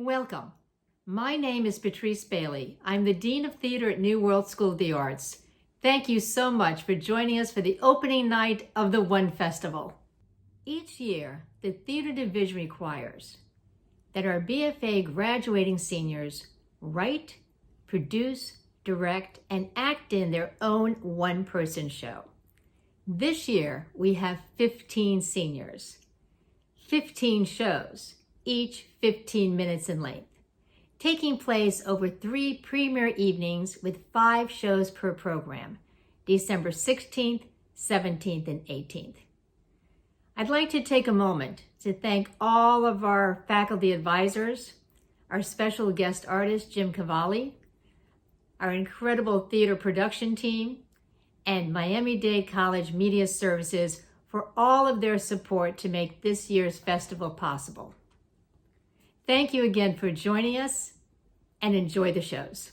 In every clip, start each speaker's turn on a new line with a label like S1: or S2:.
S1: Welcome. My name is Patrice Bailey. I'm the Dean of Theater at New World School of the Arts. Thank you so much for joining us for the opening night of the One Festival. Each year, the Theater Division requires that our BFA graduating seniors write, produce, direct, and act in their own one-person show. This year, we have 15 seniors, 15 shows, each 15 minutes in length, taking place over 3 premiere evenings with 5 shows per program, December 16th, 17th, and 18th. I'd like to take a moment to thank all of our faculty advisors, our special guest artist, Jim Cavalli, our incredible theater production team, and Miami-Dade College Media Services for all of their support to make this year's festival possible. Thank you again for joining us, and enjoy the shows.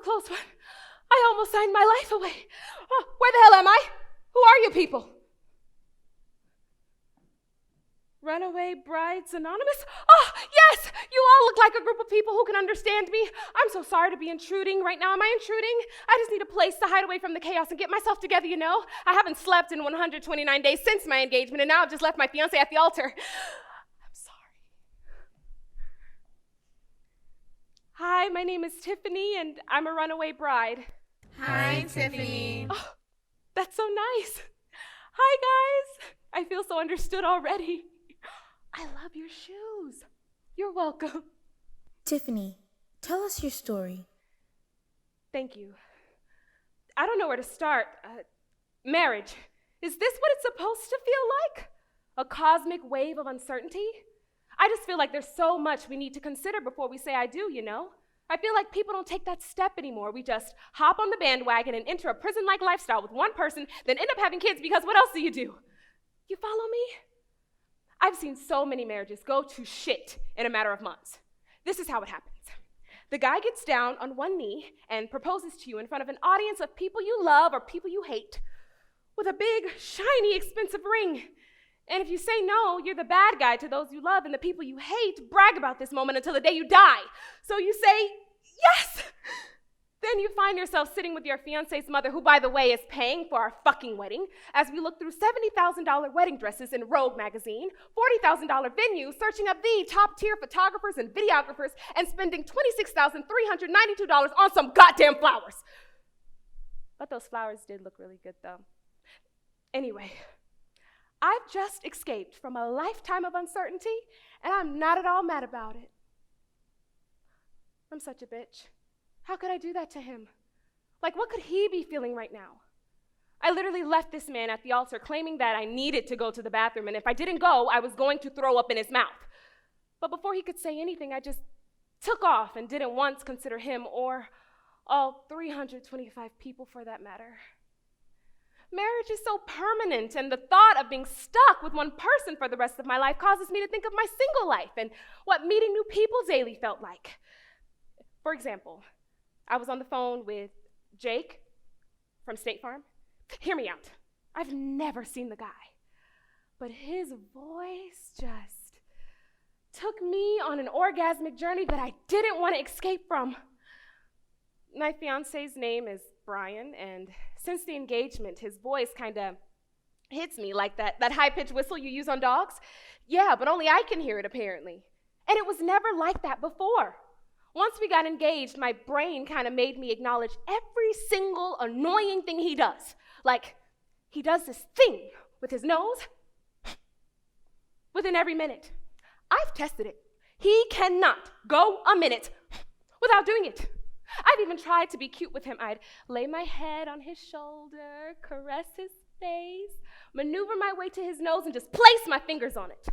S2: Close one. I almost signed my life away. Oh, where the hell am I? Who are you people? Runaway Brides Anonymous? Oh, yes! You all look like a group of people who can understand me. I'm so sorry to be intruding right now. Am I intruding? I just need a place to hide away from the chaos and get myself together, you know? I haven't slept in 129 days since my engagement, and now I've just left my fiancé at the altar. Hi, my name is Tiffany, and I'm a runaway bride.
S3: Hi, Tiffany.
S2: Oh, that's so nice. Hi, guys. I feel so understood already. I love your shoes. You're welcome.
S3: Tiffany, tell us your story.
S2: Thank you. I don't know where to start. Marriage. Is this what it's supposed to feel like? A cosmic wave of uncertainty? I just feel like there's so much we need to consider before we say I do, you know? I feel like people don't take that step anymore. We just hop on the bandwagon and enter a prison-like lifestyle with one person, then end up having kids because what else do? You follow me? I've seen so many marriages go to shit in a matter of months. This is how it happens. The guy gets down on one knee and proposes to you in front of an audience of people you love or people you hate with a big, shiny, expensive ring. And if you say no, you're the bad guy to those you love, and the people you hate brag about this moment until the day you die. So you say, yes! Then you find yourself sitting with your fiancé's mother, who, by the way, is paying for our fucking wedding, as we look through $70,000 wedding dresses in Rogue magazine, $40,000 venues, searching up the top-tier photographers and videographers, and spending $26,392 on some goddamn flowers. But those flowers did look really good, though. Anyway, I've just escaped from a lifetime of uncertainty, and I'm not at all mad about it. I'm such a bitch. How could I do that to him? Like, what could he be feeling right now? I literally left this man at the altar claiming that I needed to go to the bathroom, and if I didn't go, I was going to throw up in his mouth. But before he could say anything, I just took off and didn't once consider him or all 325 people for that matter. Marriage is so permanent, and the thought of being stuck with one person for the rest of my life causes me to think of my single life and what meeting new people daily felt like. For example, I was on the phone with Jake from State Farm. Hear me out. I've never seen the guy, but his voice just took me on an orgasmic journey that I didn't want to escape from. My fiance's name is Brian, and since the engagement, his voice kind of hits me like that high-pitched whistle you use on dogs. Yeah, but only I can hear it, apparently. And it was never like that before. Once we got engaged, my brain kind of made me acknowledge every single annoying thing he does. Like, he does this thing with his nose, within every minute. I've tested it. He cannot go a minute without doing it. I've even tried to be cute with him. I'd lay my head on his shoulder, caress his face, maneuver my way to his nose, and just place my fingers on it.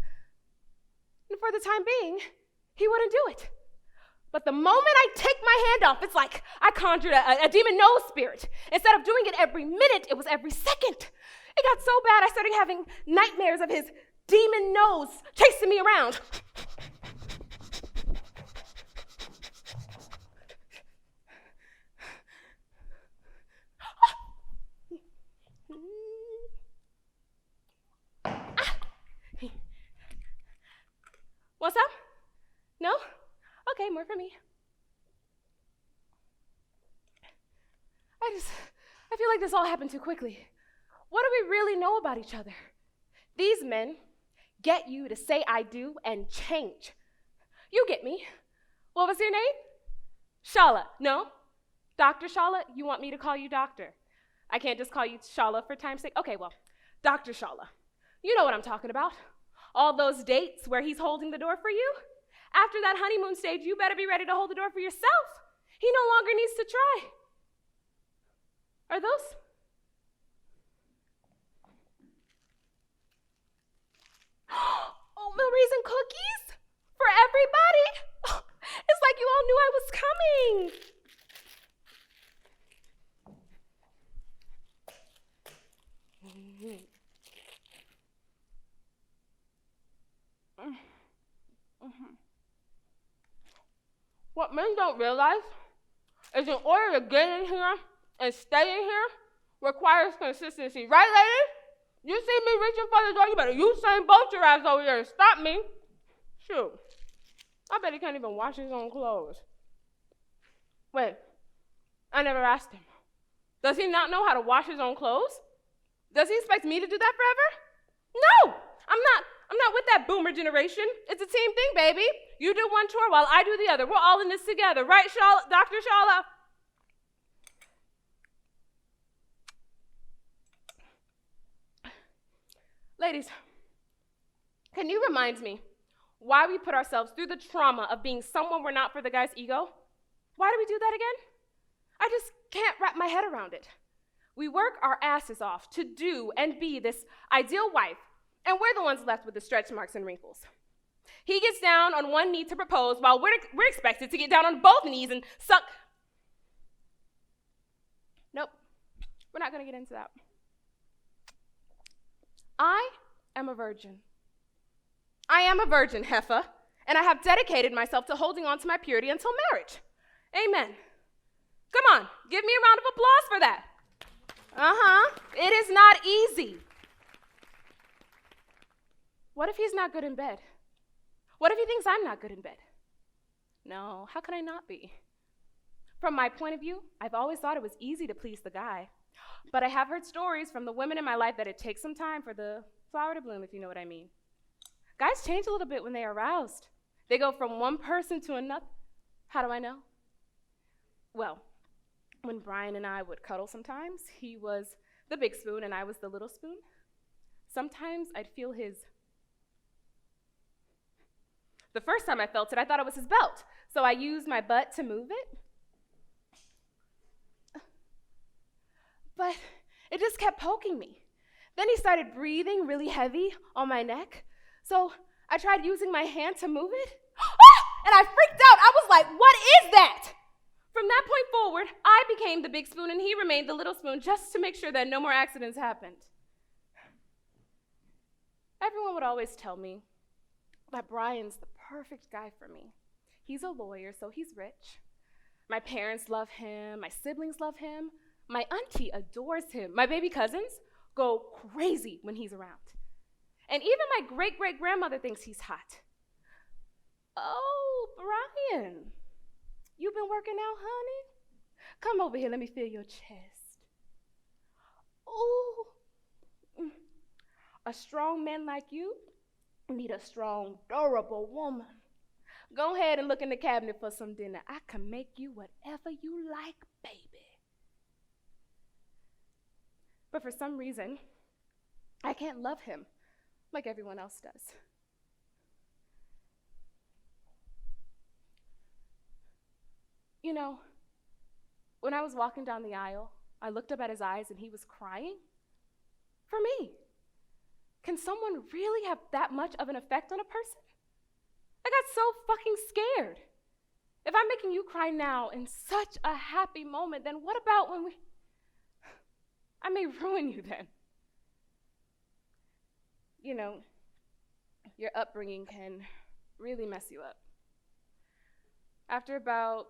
S2: And for the time being, he wouldn't do it. But the moment I take my hand off, it's like I conjured a demon nose spirit. Instead of doing it every minute, it was every second. It got so bad, I started having nightmares of his demon nose chasing me around. What's up? No? Okay, more for me. I feel like this all happened too quickly. What do we really know about each other? These men get you to say I do and change. You get me. What was your name? Shala. No? Dr. Shala? You want me to call you doctor? I can't just call you Shala for time's sake? Okay, well, Dr. Shala. You know what I'm talking about. All those dates where he's holding the door for you. After that honeymoon stage, you better be ready to hold the door for yourself. He no longer needs to try. Are those? Oatmeal raisin cookies? For everybody? It's like you all knew I was coming. What men don't realize is in order to get in here and stay in here requires consistency. Right, ladies? You see me reaching for the door, you better Usain Bolt your ass over there and stop me. Shoot. I bet he can't even wash his own clothes. Wait, I never asked him. Does he not know how to wash his own clothes? Does he expect me to do that forever? No! I'm not with that boomer generation. It's a team thing, baby. You do one chore while I do the other. We're all in this together, right, Shala, Dr. Shala? Ladies, can you remind me why we put ourselves through the trauma of being someone we're not for the guy's ego? Why do we do that again? I just can't wrap my head around it. We work our asses off to do and be this ideal wife, and we're the ones left with the stretch marks and wrinkles. He gets down on one knee to propose while we're expected to get down on both knees and suck. Nope, we're not going to get into that. I am a virgin. I am a virgin, Heffa, and I have dedicated myself to holding on to my purity until marriage. Amen. Come on, give me a round of applause for that. It is not easy. What if he's not good in bed? What if he thinks I'm not good in bed? No, how can I not be? From my point of view, I've always thought it was easy to please the guy. But I have heard stories from the women in my life that it takes some time for the flower to bloom, if you know what I mean. Guys change a little bit when they're aroused. They go from one person to another. How do I know? Well, when Brian and I would cuddle sometimes, he was the big spoon and I was the little spoon. Sometimes I'd feel his. The first time I felt it, I thought it was his belt. So I used my butt to move it. But it just kept poking me. Then he started breathing really heavy on my neck. So I tried using my hand to move it. And I freaked out. I was like, what is that? From that point forward, I became the big spoon and he remained the little spoon just to make sure that no more accidents happened. Everyone would always tell me that Brian's the perfect guy for me. He's a lawyer, so he's rich. My parents love him. My siblings love him. My auntie adores him. My baby cousins go crazy when he's around. And even my great-great-grandmother thinks he's hot. Oh, Brian, you been working out, honey? Come over here, let me feel your chest. Ooh, a strong man like you need a strong, durable woman. Go ahead and look in the cabinet for some dinner. I can make you whatever you like, baby. But for some reason, I can't love him like everyone else does. when I was walking down the aisle, I looked up at his eyes and he was crying. For me. Can someone really have that much of an effect on a person? I got so fucking scared. If I'm making you cry now in such a happy moment, then what about when I may ruin you then. Your upbringing can really mess you up. After about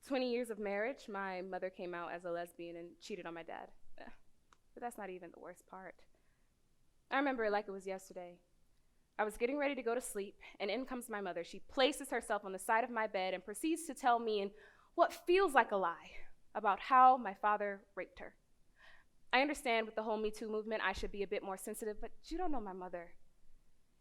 S2: 20 years of marriage, my mother came out as a lesbian and cheated on my dad. But that's not even the worst part. I remember it like it was yesterday. I was getting ready to go to sleep, and in comes my mother. She places herself on the side of my bed and proceeds to tell me in what feels like a lie about how my father raped her. I understand with the whole Me Too movement, I should be a bit more sensitive, but you don't know my mother.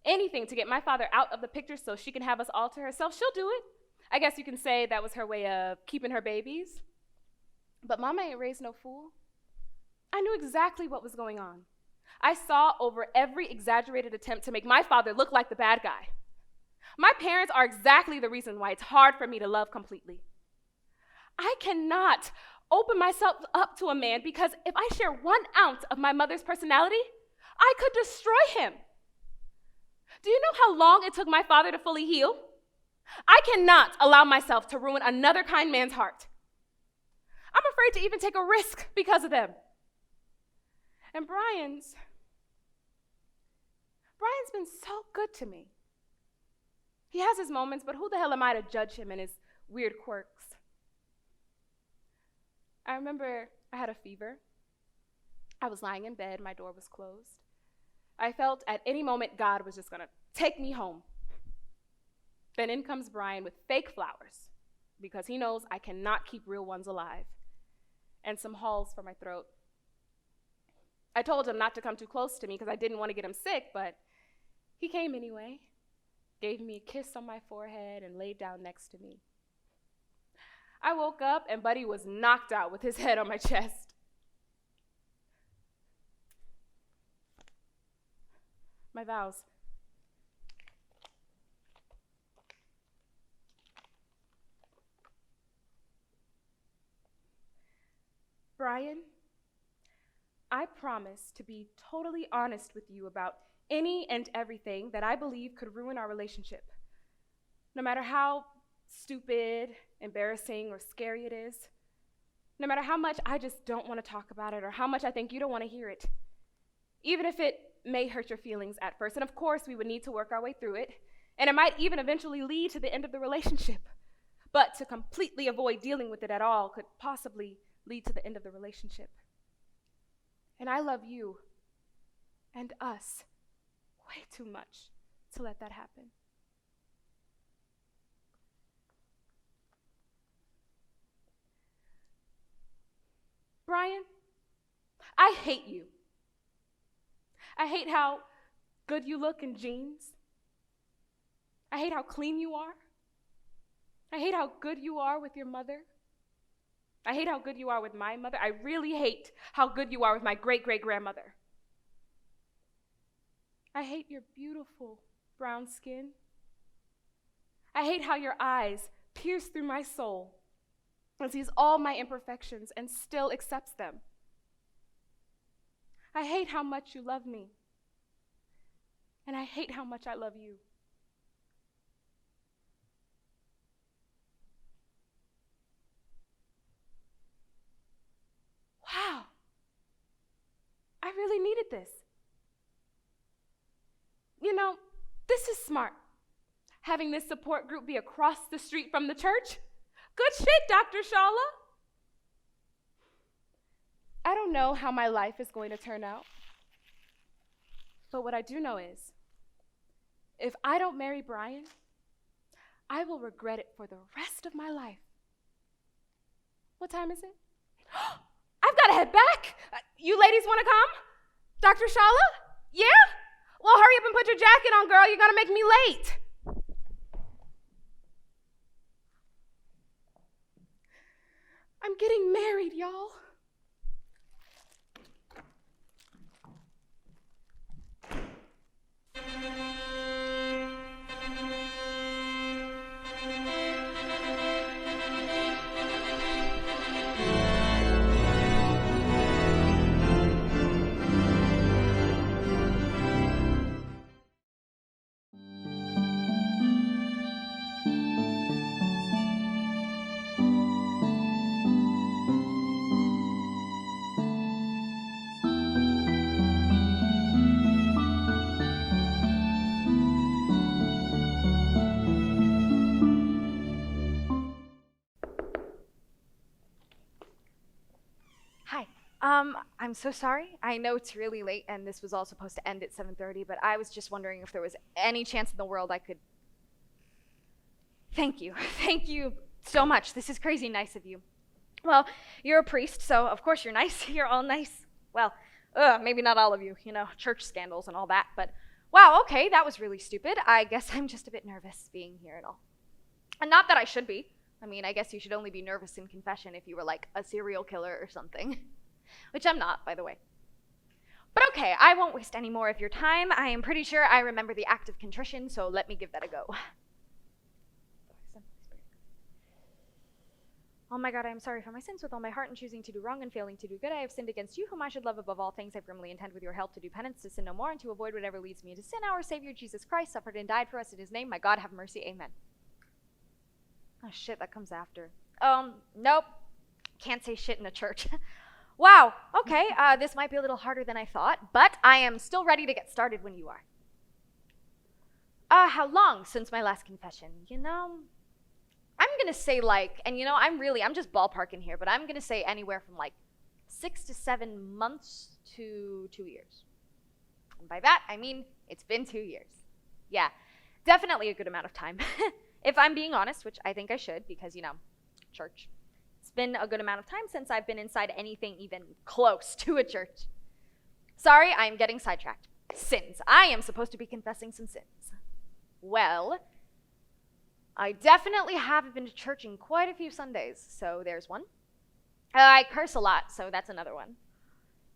S2: Anything to get my father out of the picture so she can have us all to herself, she'll do it. I guess you can say that was her way of keeping her babies. But Mama ain't raised no fool. I knew exactly what was going on. I saw over every exaggerated attempt to make my father look like the bad guy. My parents are exactly the reason why it's hard for me to love completely. I cannot open myself up to a man because if I share 1 ounce of my mother's personality, I could destroy him. Do you know how long it took my father to fully heal? I cannot allow myself to ruin another kind man's heart. I'm afraid to even take a risk because of them. And Brian's been so good to me. He has his moments, but who the hell am I to judge him and his weird quirks? I remember I had a fever. I was lying in bed, my door was closed. I felt at any moment God was just gonna take me home. Then in comes Brian with fake flowers because he knows I cannot keep real ones alive, and some halls for my throat. I told him not to come too close to me because I didn't want to get him sick, but he came anyway, gave me a kiss on my forehead, and laid down next to me. I woke up and Buddy was knocked out with his head on my chest. My vows. Brian, I promise to be totally honest with you about any and everything that I believe could ruin our relationship. No matter how stupid, embarrassing, or scary it is. No matter how much I just don't want to talk about it or how much I think you don't want to hear it. Even if it may hurt your feelings at first. And of course, we would need to work our way through it. And it might even eventually lead to the end of the relationship. But to completely avoid dealing with it at all could possibly lead to the end of the relationship. And I love you and us way too much to let that happen. Brian, I hate you. I hate how good you look in jeans. I hate how clean you are. I hate how good you are with your mother. I hate how good you are with my mother. I really hate how good you are with my great-great-grandmother. I hate your beautiful brown skin. I hate how your eyes pierce through my soul and sees all my imperfections and still accepts them. I hate how much you love me. And I hate how much I love you. Wow. I really needed this. This is smart. Having this support group be across the street from the church. Good shit, Dr. Shala. I don't know how my life is going to turn out. But what I do know is, if I don't marry Brian, I will regret it for the rest of my life. What time is it? I've got to head back. You ladies want to come? Dr. Shala? Yeah? Well, hurry up and put your jacket on, girl. You're going to make me late. I'm getting married, y'all.
S4: I'm so sorry. I know it's really late and this was all supposed to end at 7:30, but I was just wondering if there was any chance in the world I could... Thank you. Thank you so much. This is crazy nice of you. Well, you're a priest, so of course you're nice. You're all nice. Well, maybe not all of you, church scandals and all that, but wow, okay, that was really stupid. I guess I'm just a bit nervous being here and all. And not that I should be. I mean, I guess you should only be nervous in confession if you were like a serial killer or something. Which I'm not, by the way. But okay, I won't waste any more of your time. I am pretty sure I remember the act of contrition, so let me give that a go. Oh my God, I am sorry for my sins with all my heart in choosing to do wrong and failing to do good. I have sinned against you, whom I should love above all things. I firmly intend with your help to do penance, to sin no more, and to avoid whatever leads me to sin. Our Savior Jesus Christ suffered and died for us in his name. My God, have mercy. Amen. Oh shit, that comes after. Nope. Can't say shit in a church. Wow, okay, this might be a little harder than I thought, but I am still ready to get started when you are. How long since my last confession? I'm gonna say I'm just ballparking here, but I'm gonna say anywhere from 6 to 7 months to 2 years. And by that, I mean, it's been 2 years. Yeah, definitely a good amount of time. If I'm being honest, which I think I should, because, church. It's been a good amount of time since I've been inside anything even close to a church. Sorry, I'm getting sidetracked. Sins. I am supposed to be confessing some sins. Well, I definitely haven't been to church in quite a few Sundays, so there's one. I curse a lot, so that's another one.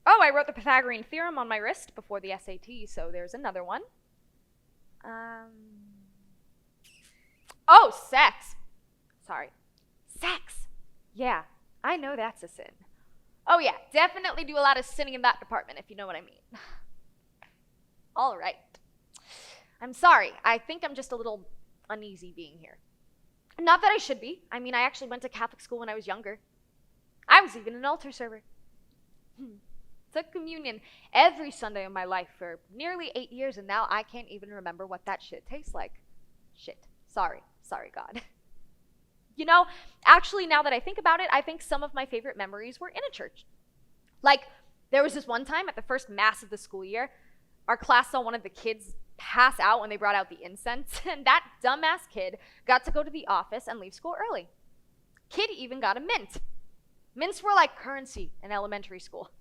S4: Oh, I wrote the Pythagorean theorem on my wrist before the SAT, so there's another one. Oh, sex. Sorry. Sex. Yeah, I know that's a sin. Oh yeah, definitely do a lot of sinning in that department, if you know what I mean. All right. I'm sorry. I think I'm just a little uneasy being here. Not that I should be. I mean, I actually went to Catholic school when I was younger. I was even an altar server. Took communion every Sunday of my life for nearly 8 years, and now I can't even remember what that shit tastes like. Shit. Sorry, God. Actually, now that I think about it, I think some of my favorite memories were in a church. There was this one time at the first mass of the school year, our class saw one of the kids pass out when they brought out the incense, and that dumbass kid got to go to the office and leave school early. Kid even got a mint. Mints were like currency in elementary school.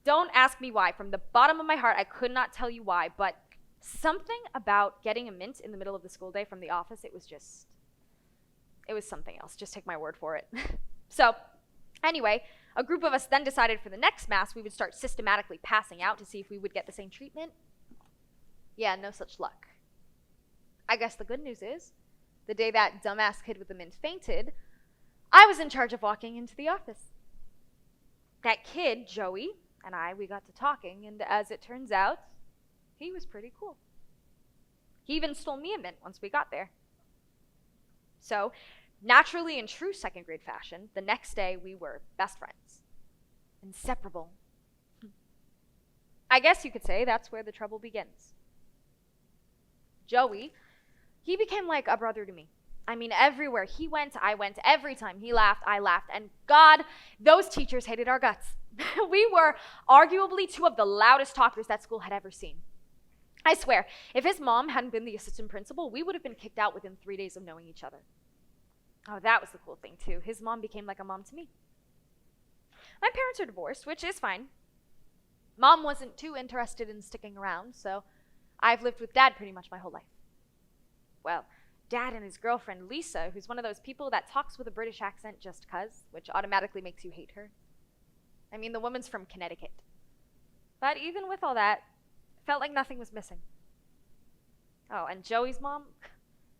S4: Don't ask me why. From the bottom of my heart, I could not tell you why, but something about getting a mint in the middle of the school day from the office, it was something else. Just take my word for it. So, anyway, a group of us then decided for the next mass we would start systematically passing out to see if we would get the same treatment. Yeah, no such luck. I guess the good news is, the day that dumbass kid with the mint fainted, I was in charge of walking into the office. That kid, Joey, and we got to talking, and as it turns out, he was pretty cool. He even stole me a mint once we got there. So, naturally in true second grade fashion, the next day we were best friends. Inseparable. I guess you could say that's where the trouble begins. Joey, he became like a brother to me. I mean, everywhere he went, I went. Every time he laughed, I laughed. And God, those teachers hated our guts. We were arguably two of the loudest talkers that school had ever seen. I swear, if his mom hadn't been the assistant principal, we would have been kicked out within 3 days of knowing each other. Oh, that was the cool thing, too. His mom became like a mom to me. My parents are divorced, which is fine. Mom wasn't too interested in sticking around, so I've lived with Dad pretty much my whole life. Well, Dad and his girlfriend, Lisa, who's one of those people that talks with a British accent just 'cause, which automatically makes you hate her. I mean, the woman's from Connecticut. But even with all that, felt like nothing was missing. Oh, and Joey's mom?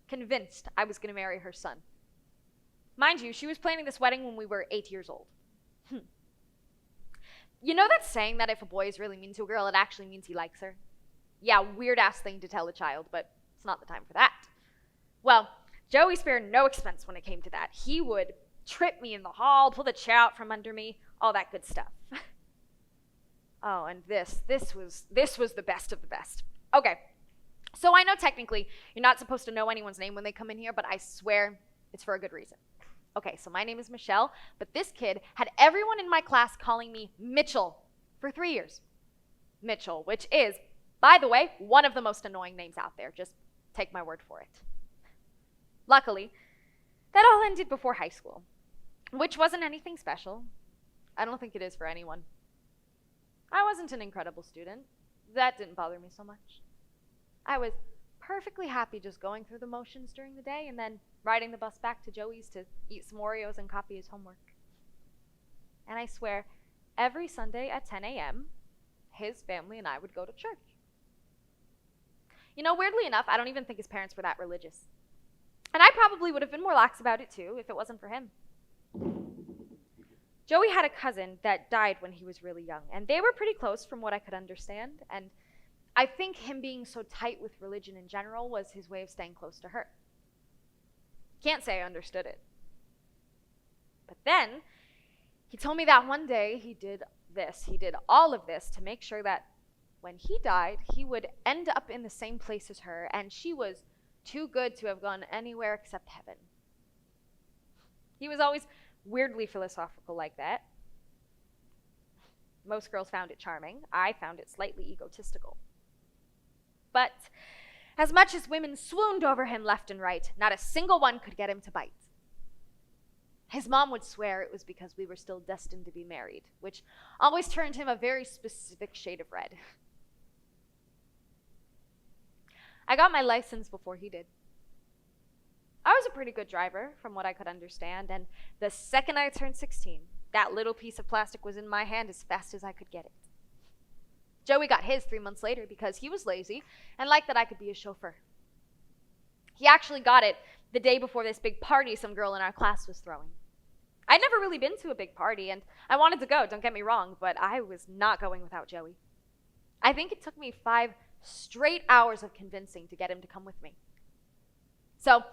S4: Convinced I was going to marry her son. Mind you, she was planning this wedding when we were 8 years old. You know that saying that if a boy is really mean to a girl, it actually means he likes her? Yeah, weird-ass thing to tell a child, but it's not the time for that. Well, Joey spared no expense when it came to that. He would trip me in the hall, pull the chair out from under me, all that good stuff. Oh, and this was the best of the best. Okay, so I know technically you're not supposed to know anyone's name when they come in here, but I swear it's for a good reason. Okay, so my name is Michelle, but this kid had everyone in my class calling me Mitchell for 3 years. Mitchell, which is, by the way, one of the most annoying names out there. Just take my word for it. Luckily, that all ended before high school, which wasn't anything special. I don't think it is for anyone. I wasn't an incredible student. That didn't bother me so much. I was perfectly happy just going through the motions during the day and then riding the bus back to Joey's to eat some Oreos and copy his homework. And I swear, every Sunday at 10 a.m., his family and I would go to church. You know, weirdly enough, I don't even think his parents were that religious. And I probably would have been more lax about it too if it wasn't for him. Joey had a cousin that died when he was really young, and they were pretty close from what I could understand, and I think him being so tight with religion in general was his way of staying close to her. Can't say I understood it. But then, he told me that one day he did all of this to make sure that when he died, he would end up in the same place as her, and she was too good to have gone anywhere except heaven. He was always weirdly philosophical like that. Most girls found it charming. I found it slightly egotistical. But as much as women swooned over him left and right, not a single one could get him to bite. His mom would swear it was because we were still destined to be married, which always turned him a very specific shade of red. I got my license before he did. I was a pretty good driver, from what I could understand, and the second I turned 16, that little piece of plastic was in my hand as fast as I could get it. Joey got his 3 months later because he was lazy and liked that I could be a chauffeur. He actually got it the day before this big party some girl in our class was throwing. I'd never really been to a big party, and I wanted to go, don't get me wrong, but I was not going without Joey. I think it took me 5 straight hours of convincing to get him to come with me. So,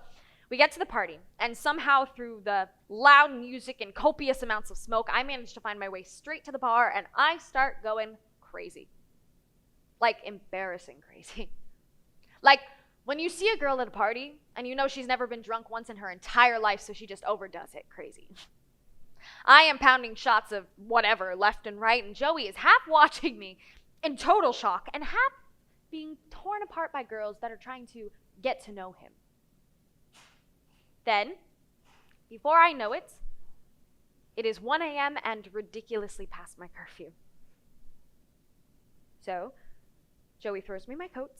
S4: we get to the party, and somehow through the loud music and copious amounts of smoke, I manage to find my way straight to the bar, and I start going crazy. Like, embarrassing crazy. Like, when you see a girl at a party, and you know she's never been drunk once in her entire life, so she just overdoes it crazy. I am pounding shots of whatever left and right, and Joey is half watching me in total shock, and half being torn apart by girls that are trying to get to know him. Then, before I know it, it is 1 a.m. and ridiculously past my curfew. So, Joey throws me my coat,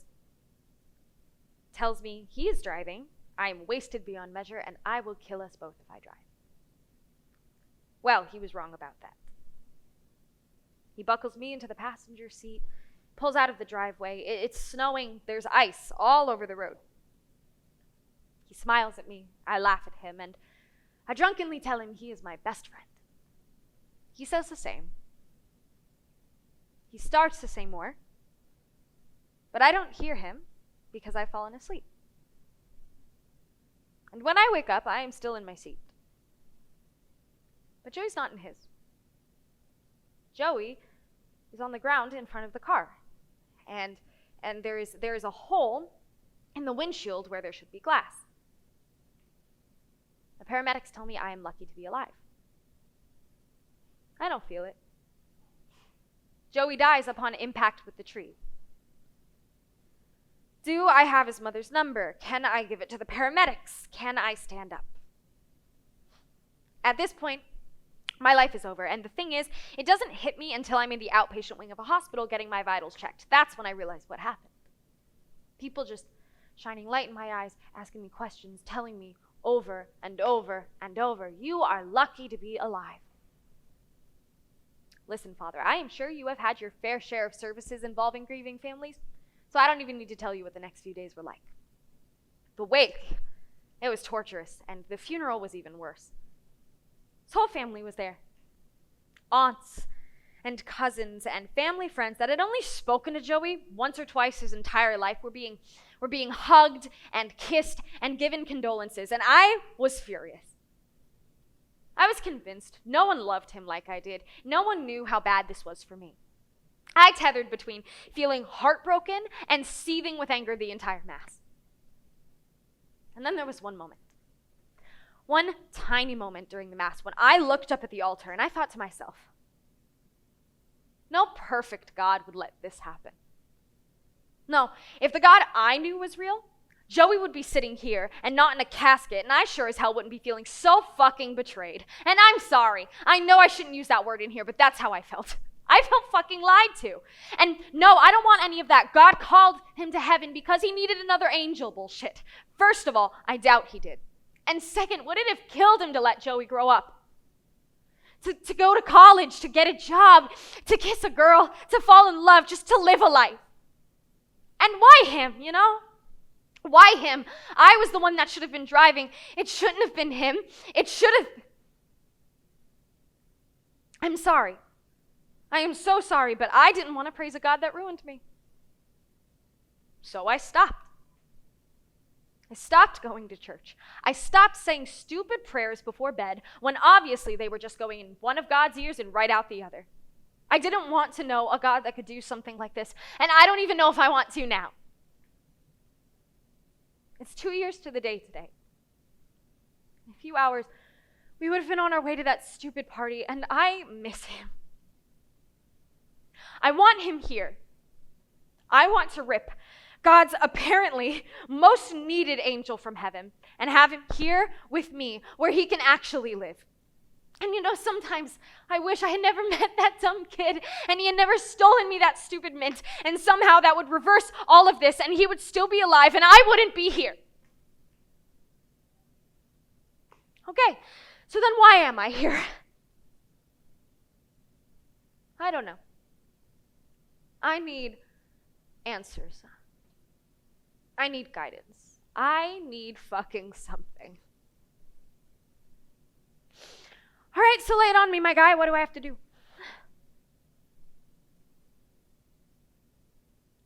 S4: tells me he is driving, I am wasted beyond measure, and I will kill us both if I drive. Well, he was wrong about that. He buckles me into the passenger seat, pulls out of the driveway. It's snowing, there's ice all over the road. He smiles at me, I laugh at him, and I drunkenly tell him he is my best friend. He says the same. He starts to say more, but I don't hear him because I've fallen asleep. And when I wake up, I am still in my seat. But Joey's not in his. Joey is on the ground in front of the car, and there is a hole in the windshield where there should be glass. The paramedics tell me I am lucky to be alive. I don't feel it. Joey dies upon impact with the tree. Do I have his mother's number? Can I give it to the paramedics? Can I stand up? At this point, my life is over, and the thing is, it doesn't hit me until I'm in the outpatient wing of a hospital getting my vitals checked. That's when I realize what happened. People just shining light in my eyes, asking me questions, telling me over and over and over, you are lucky to be alive. Listen, Father, I am sure you have had your fair share of services involving grieving families, so I don't even need to tell you what the next few days were like. The wake, it was torturous, and the funeral was even worse. His whole family was there. Aunts and cousins and family friends that had only spoken to Joey once or twice his entire life were being hugged and kissed and given condolences, and I was furious. I was convinced no one loved him like I did. No one knew how bad this was for me. I tethered between feeling heartbroken and seething with anger the entire Mass. And then there was one moment. One tiny moment during the Mass when I looked up at the altar and I thought to myself, no perfect God would let this happen. No, if the God I knew was real, Joey would be sitting here and not in a casket, and I sure as hell wouldn't be feeling so fucking betrayed. And I'm sorry. I know I shouldn't use that word in here, but that's how I felt. I felt fucking lied to. And no, I don't want any of that God called him to heaven because he needed another angel bullshit. First of all, I doubt he did. And second, would it have killed him to let Joey grow up? To go to college, to get a job, to kiss a girl, to fall in love, just to live a life. And why him, you know? Why him? I was the one that should have been driving. It shouldn't have been him. It should have... I'm sorry. I am so sorry, but I didn't want to praise a God that ruined me. So I stopped. I stopped going to church. I stopped saying stupid prayers before bed when obviously they were just going in one of God's ears and right out the other. I didn't want to know a God that could do something like this, and I don't even know if I want to now. It's 2 years to the day today. In a few hours, we would have been on our way to that stupid party, and I miss him. I want him here. I want to rip God's apparently most needed angel from heaven and have him here with me where he can actually live. And you know, sometimes I wish I had never met that dumb kid and he had never stolen me that stupid mint, and somehow that would reverse all of this and he would still be alive and I wouldn't be here. Okay, so then why am I here? I don't know. I need answers. I need guidance. I need fucking something. All right, so lay it on me, my guy. What do I have to do?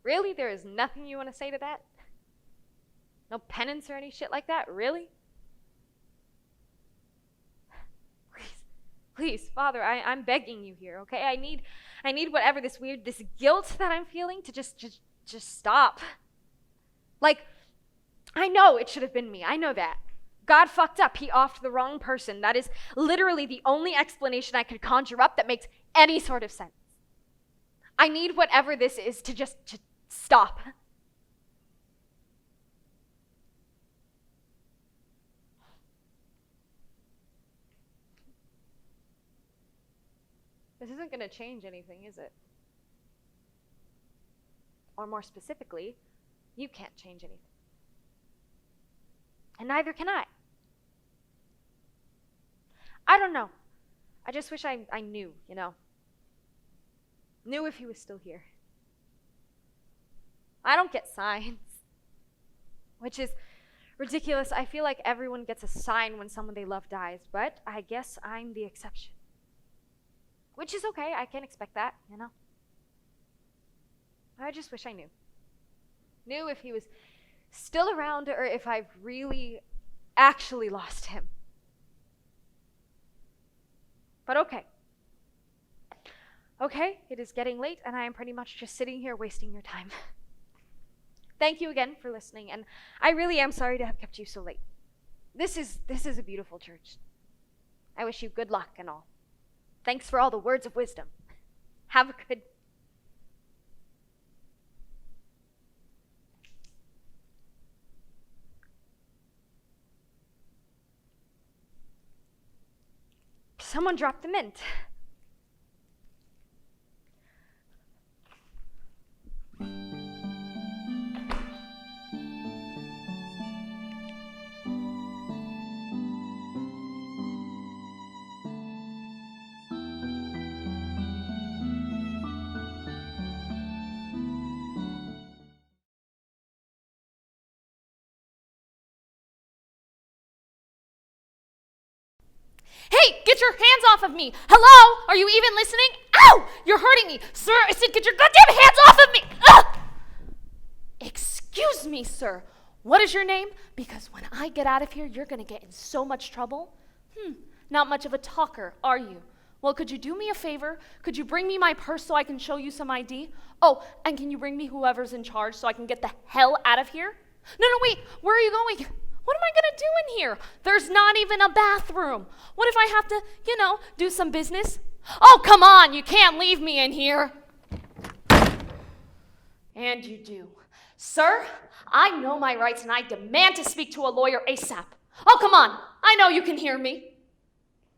S4: Really? There is nothing you want to say to that? No penance or any shit like that? Really? Please, Father, I'm begging you here, okay? I need whatever this guilt that I'm feeling to just stop. Like, I know it should have been me. I know that. God fucked up. He offed the wrong person. That is literally the only explanation I could conjure up that makes any sort of sense. I need whatever this is to just stop. This isn't going to change anything, is it? Or more specifically, you can't change anything. And neither can I. I don't know. I just wish I knew, you know. Knew if he was still here. I don't get signs. Which is ridiculous. I feel like everyone gets a sign when someone they love dies, but I guess I'm the exception. Which is okay. I can't expect that, you know. I just wish I knew. Knew if he was still around or if I've really actually lost him. But okay. Okay, it is getting late and I am pretty much just sitting here wasting your time. Thank you again for listening, and I really am sorry to have kept you so late. This is a beautiful church. I wish you good luck and all. Thanks for all the words of wisdom. Have a good... Someone dropped the mint.
S5: Hey, get your hands off of me. Hello? Are you even listening? Ow! You're hurting me. Sir, I said get your goddamn hands off of me. Ugh! Excuse me, sir. What is your name? Because when I get out of here, you're going to get in so much trouble. Not much of a talker, are you? Well, could you do me a favor? Could you bring me my purse so I can show you some ID? Oh, and can you bring me whoever's in charge so I can get the hell out of here? No, wait. Where are you going? What am I gonna do in here? There's not even a bathroom. What if I have to, do some business? Oh, come on, you can't leave me in here. And you do. Sir, I know my rights and I demand to speak to a lawyer ASAP. Oh, come on, I know you can hear me.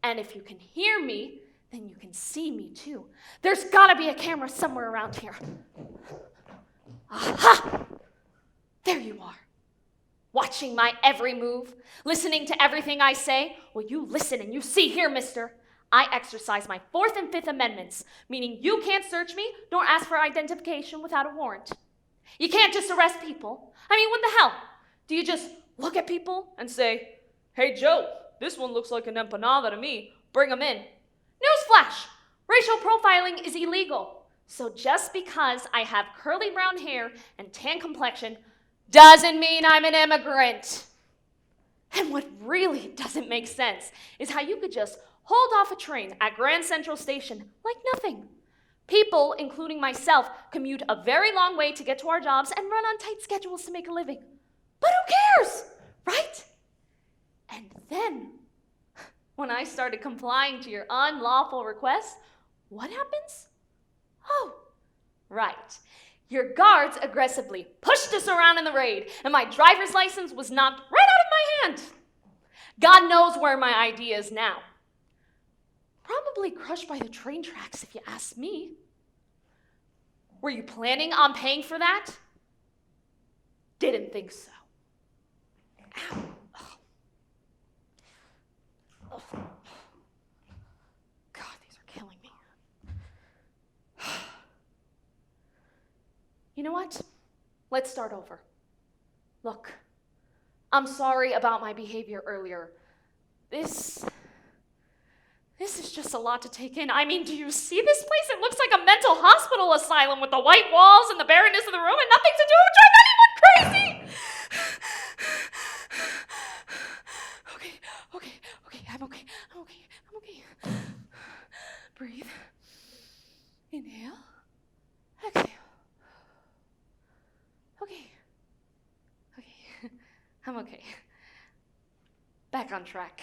S5: And if you can hear me, then you can see me too. There's gotta be a camera somewhere around here. Aha! There you are. Watching my every move, listening to everything I say. Well, you listen and you see here, mister. I exercise my 4th and 5th Amendments, meaning you can't search me nor ask for identification without a warrant. You can't just arrest people. I mean, what the hell? Do you just look at people and say, "Hey, Joe, this one looks like an empanada to me. Bring him in." Newsflash! Racial profiling is illegal. So just because I have curly brown hair and tan complexion doesn't mean I'm an immigrant. And what really doesn't make sense is how you could just hold off a train at Grand Central Station like nothing. People, including myself, commute a very long way to get to our jobs and run on tight schedules to make a living. But who cares, right? And then, when I started complying to your unlawful requests, what happens? Oh, right. Your guards aggressively pushed us around in the raid, and my driver's license was knocked right out of my hand. God knows where my ID is now. Probably crushed by the train tracks, if you ask me. Were you planning on paying for that? Didn't think so. Ow. Oh. God, these are killing me. You know what? Let's start over. Look, I'm sorry about my behavior earlier. This is just a lot to take in. I mean, do you see this place? It looks like a mental hospital asylum with the white walls and the barrenness of the room and nothing to do with drive anyone crazy. I'm okay. Breathe. Inhale. Exhale. Okay. I'm okay. Back on track.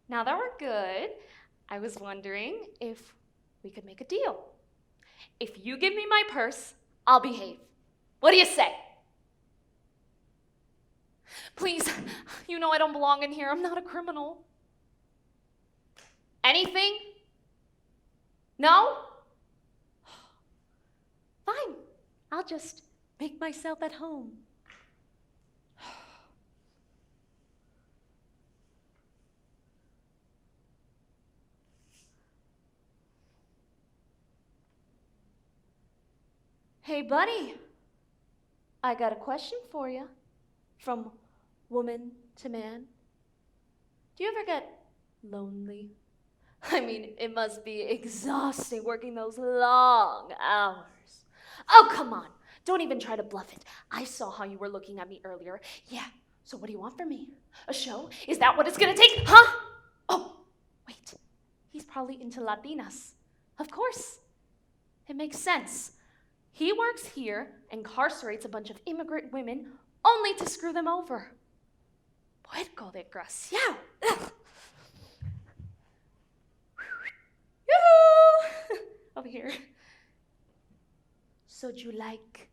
S5: Now that we're good, I was wondering if we could make a deal. If you give me my purse, I'll behave. What do you say? Please, you know I don't belong in here. I'm not a criminal. Anything? No? Fine. I'll just make myself at home. Hey, buddy, I got a question for you. From woman to man. Do you ever get lonely? I mean, it must be exhausting working those long hours. Oh, come on. Don't even try to bluff it. I saw how you were looking at me earlier. Yeah, so what do you want from me? A show? Is that what it's gonna take? Huh? Oh, wait. He's probably into Latinas. Of course. It makes sense. He works here, incarcerates a bunch of immigrant women, only to screw them over. Puerco desgraciado. Yoo-hoo! Over here. So do you like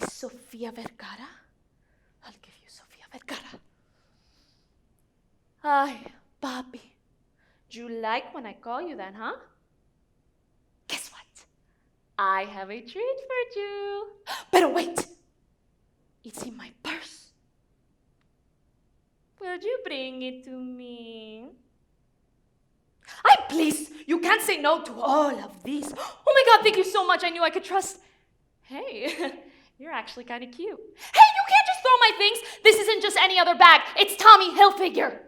S5: Sofia Vergara? I'll give you Sofia Vergara. Ay, papi. Do you like when I call you that, huh? Guess what? I have a treat for you. But wait! It's in my purse. Will you bring it to me? Ay, please! You can't say no to all of these. Oh my God, thank you so much. I knew I could trust. Hey, you're actually kind of cute. Hey, you can't just throw my things. This isn't just any other bag. It's Tommy Hilfiger.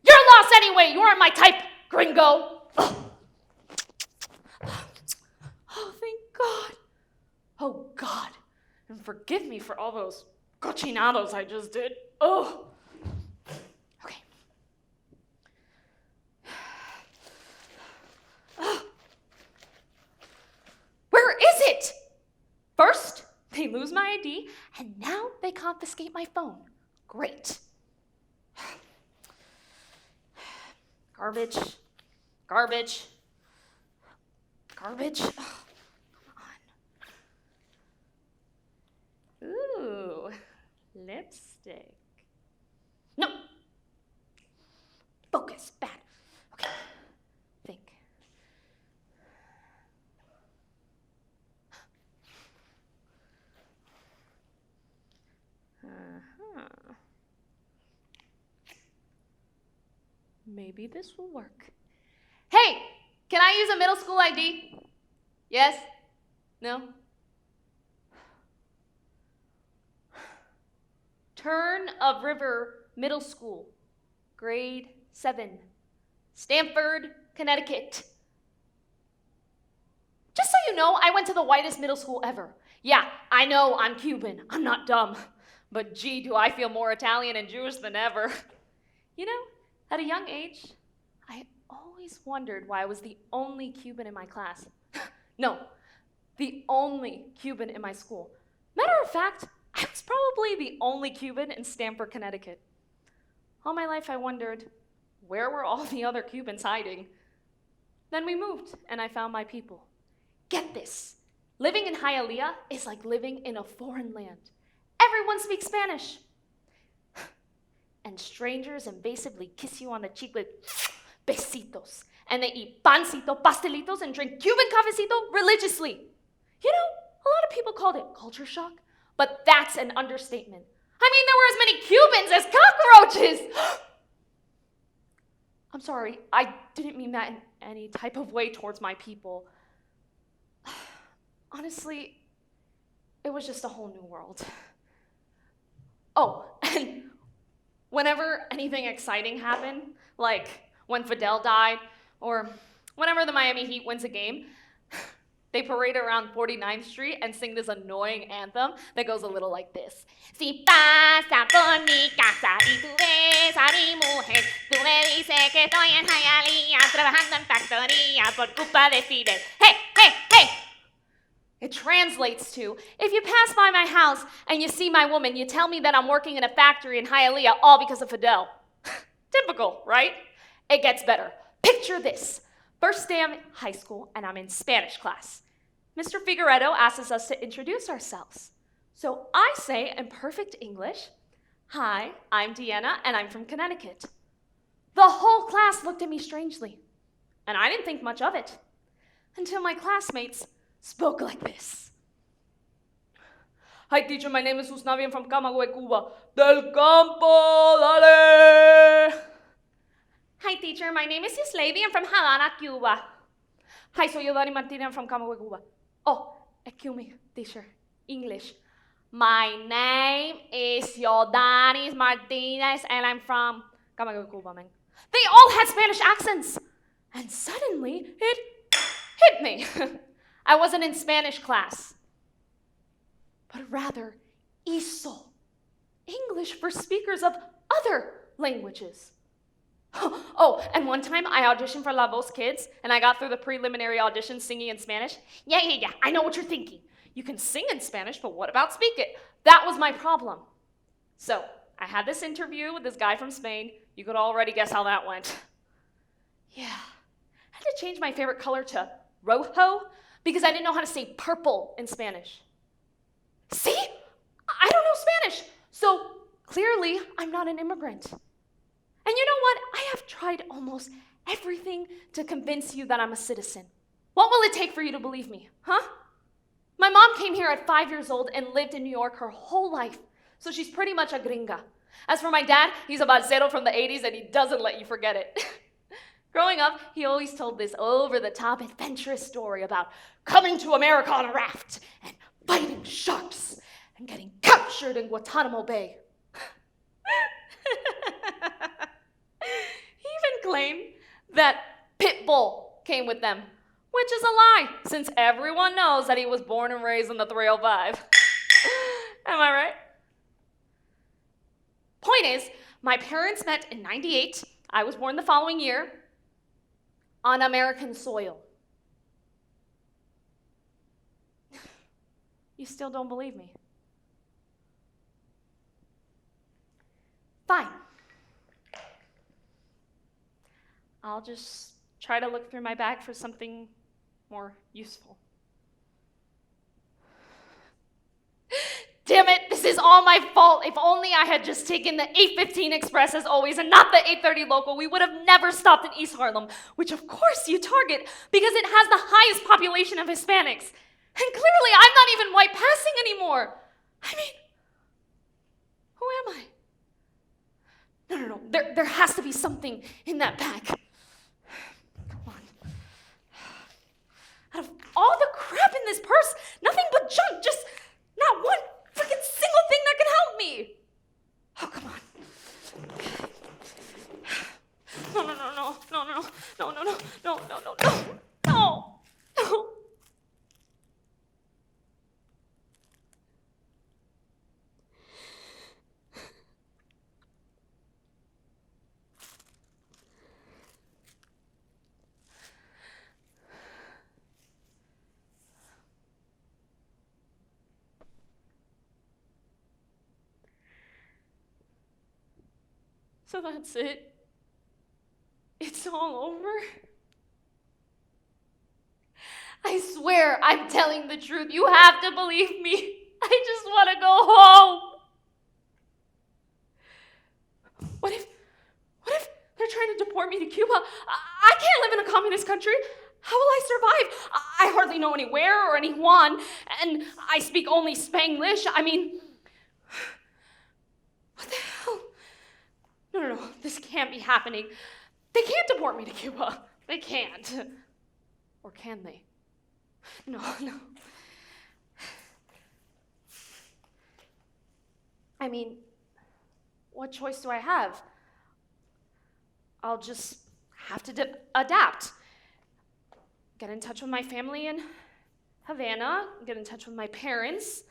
S5: You're lost anyway. You aren't my type, gringo. Oh, thank God. Oh, God. And forgive me for all those cochinados I just did. Oh. Okay. Where is it? First, they lose my ID, and now they confiscate my phone. Great. Garbage. Garbage. Garbage. Oh, come on. Ooh, lipstick. No. Focus. Bad. Okay. Think. Maybe this will work. Hey, can I use a middle school ID? Yes? No? Turn of River Middle School, grade 7, Stamford, Connecticut. Just so you know, I went to the whitest middle school ever. Yeah, I know I'm Cuban. I'm not dumb. But gee, do I feel more Italian and Jewish than ever. You know, at a young age, I always wondered why I was the only Cuban in my class. No, the only Cuban in my school. Matter of fact, I was probably the only Cuban in Stamford, Connecticut. All my life I wondered, where were all the other Cubans hiding? Then we moved, and I found my people. Get this, living in Hialeah is like living in a foreign land. Everyone speaks Spanish. And strangers invasively kiss you on the cheek with besitos. And they eat pancito, pastelitos, and drink Cuban cafecito religiously. You know, a lot of people called it culture shock, but that's an understatement. I mean, there were as many Cubans as cockroaches. I'm sorry, I didn't mean that in any type of way towards my people. Honestly, it was just a whole new world. Oh, and whenever anything exciting happened, like when Fidel died, or whenever the Miami Heat wins a game, they parade around 49th Street and sing this annoying anthem that goes a little like this. Si pasa por mi casa y tú ves a mi mujer, tú me dices que estoy en Hialeah trabajando en factoría por culpa de Fidel. Hey, hey, hey! It translates to, if you pass by my house and you see my woman, you tell me that I'm working in a factory in Hialeah all because of Fidel. Typical, right? It gets better. Picture this. First day I'm in high school and I'm in Spanish class. Mr. Figueredo asks us to introduce ourselves. So I say in perfect English, "Hi, I'm Deanna and I'm from Connecticut." The whole class looked at me strangely, and I didn't think much of it until my classmates spoke like this. "Hi teacher, my name is Usnavi, I'm from Camagüey, Cuba. Del campo, dale!" "Hi teacher, my name is Yuslady, I'm from Havana, Cuba." "Hi, soy yo Dani Martinez, I'm from Camagüey, Cuba." "Oh, excuse me, teacher, English. My name is Yodanis Martinez and I'm from Camagüey, Cuba, man." They all had Spanish accents, and suddenly it hit me. I wasn't in Spanish class, but rather ESOL, English for speakers of other languages. Oh, and one time I auditioned for La Voz Kids, and I got through the preliminary audition singing in Spanish. Yeah, I know what you're thinking. You can sing in Spanish, but what about speak it? That was my problem. So I had this interview with this guy from Spain. You could already guess how that went. Yeah, I had to change my favorite color to rojo, because I didn't know how to say purple in Spanish. See? I don't know Spanish, so clearly I'm not an immigrant. And you know what? I have tried almost everything to convince you that I'm a citizen. What will it take for you to believe me, huh? My mom came here at 5 years old and lived in New York her whole life, so she's pretty much a gringa. As for my dad, he's a Bachelor from the 80s and he doesn't let you forget it. Growing up, he always told this over-the-top adventurous story about coming to America on a raft and fighting sharks and getting captured in Guantanamo Bay. He even claimed that Pitbull came with them, which is a lie, since everyone knows that he was born and raised in the 305. Am I right? Point is, my parents met in '98. I was born the following year on American soil. You still don't believe me? Fine. I'll just try to look through my bag for something more useful. Damn it, this is all my fault. If only I had just taken the 8:15 express as always and not the 8:30 local, we would have never stopped in East Harlem, which of course you target because it has the highest population of Hispanics. And clearly I'm not even white passing anymore. I mean, who am I? No. There has to be something in that bag. Come on. Out of all the crap in this purse, nothing but junk, just not one freaking single thing that can help me. Oh, come on. No. So that's it? It's all over? I swear I'm telling the truth. You have to believe me. I just want to go home. What if they're trying to deport me to Cuba? I can't live in a communist country. How will I survive? I hardly know anywhere or anyone, and I speak only Spanglish. I mean, what the hell? No, this can't be happening. They can't deport me to Cuba. They can't. Or can they? No. I mean, what choice do I have? I'll just have to adapt. Get in touch with my family in Havana, get in touch with my parents.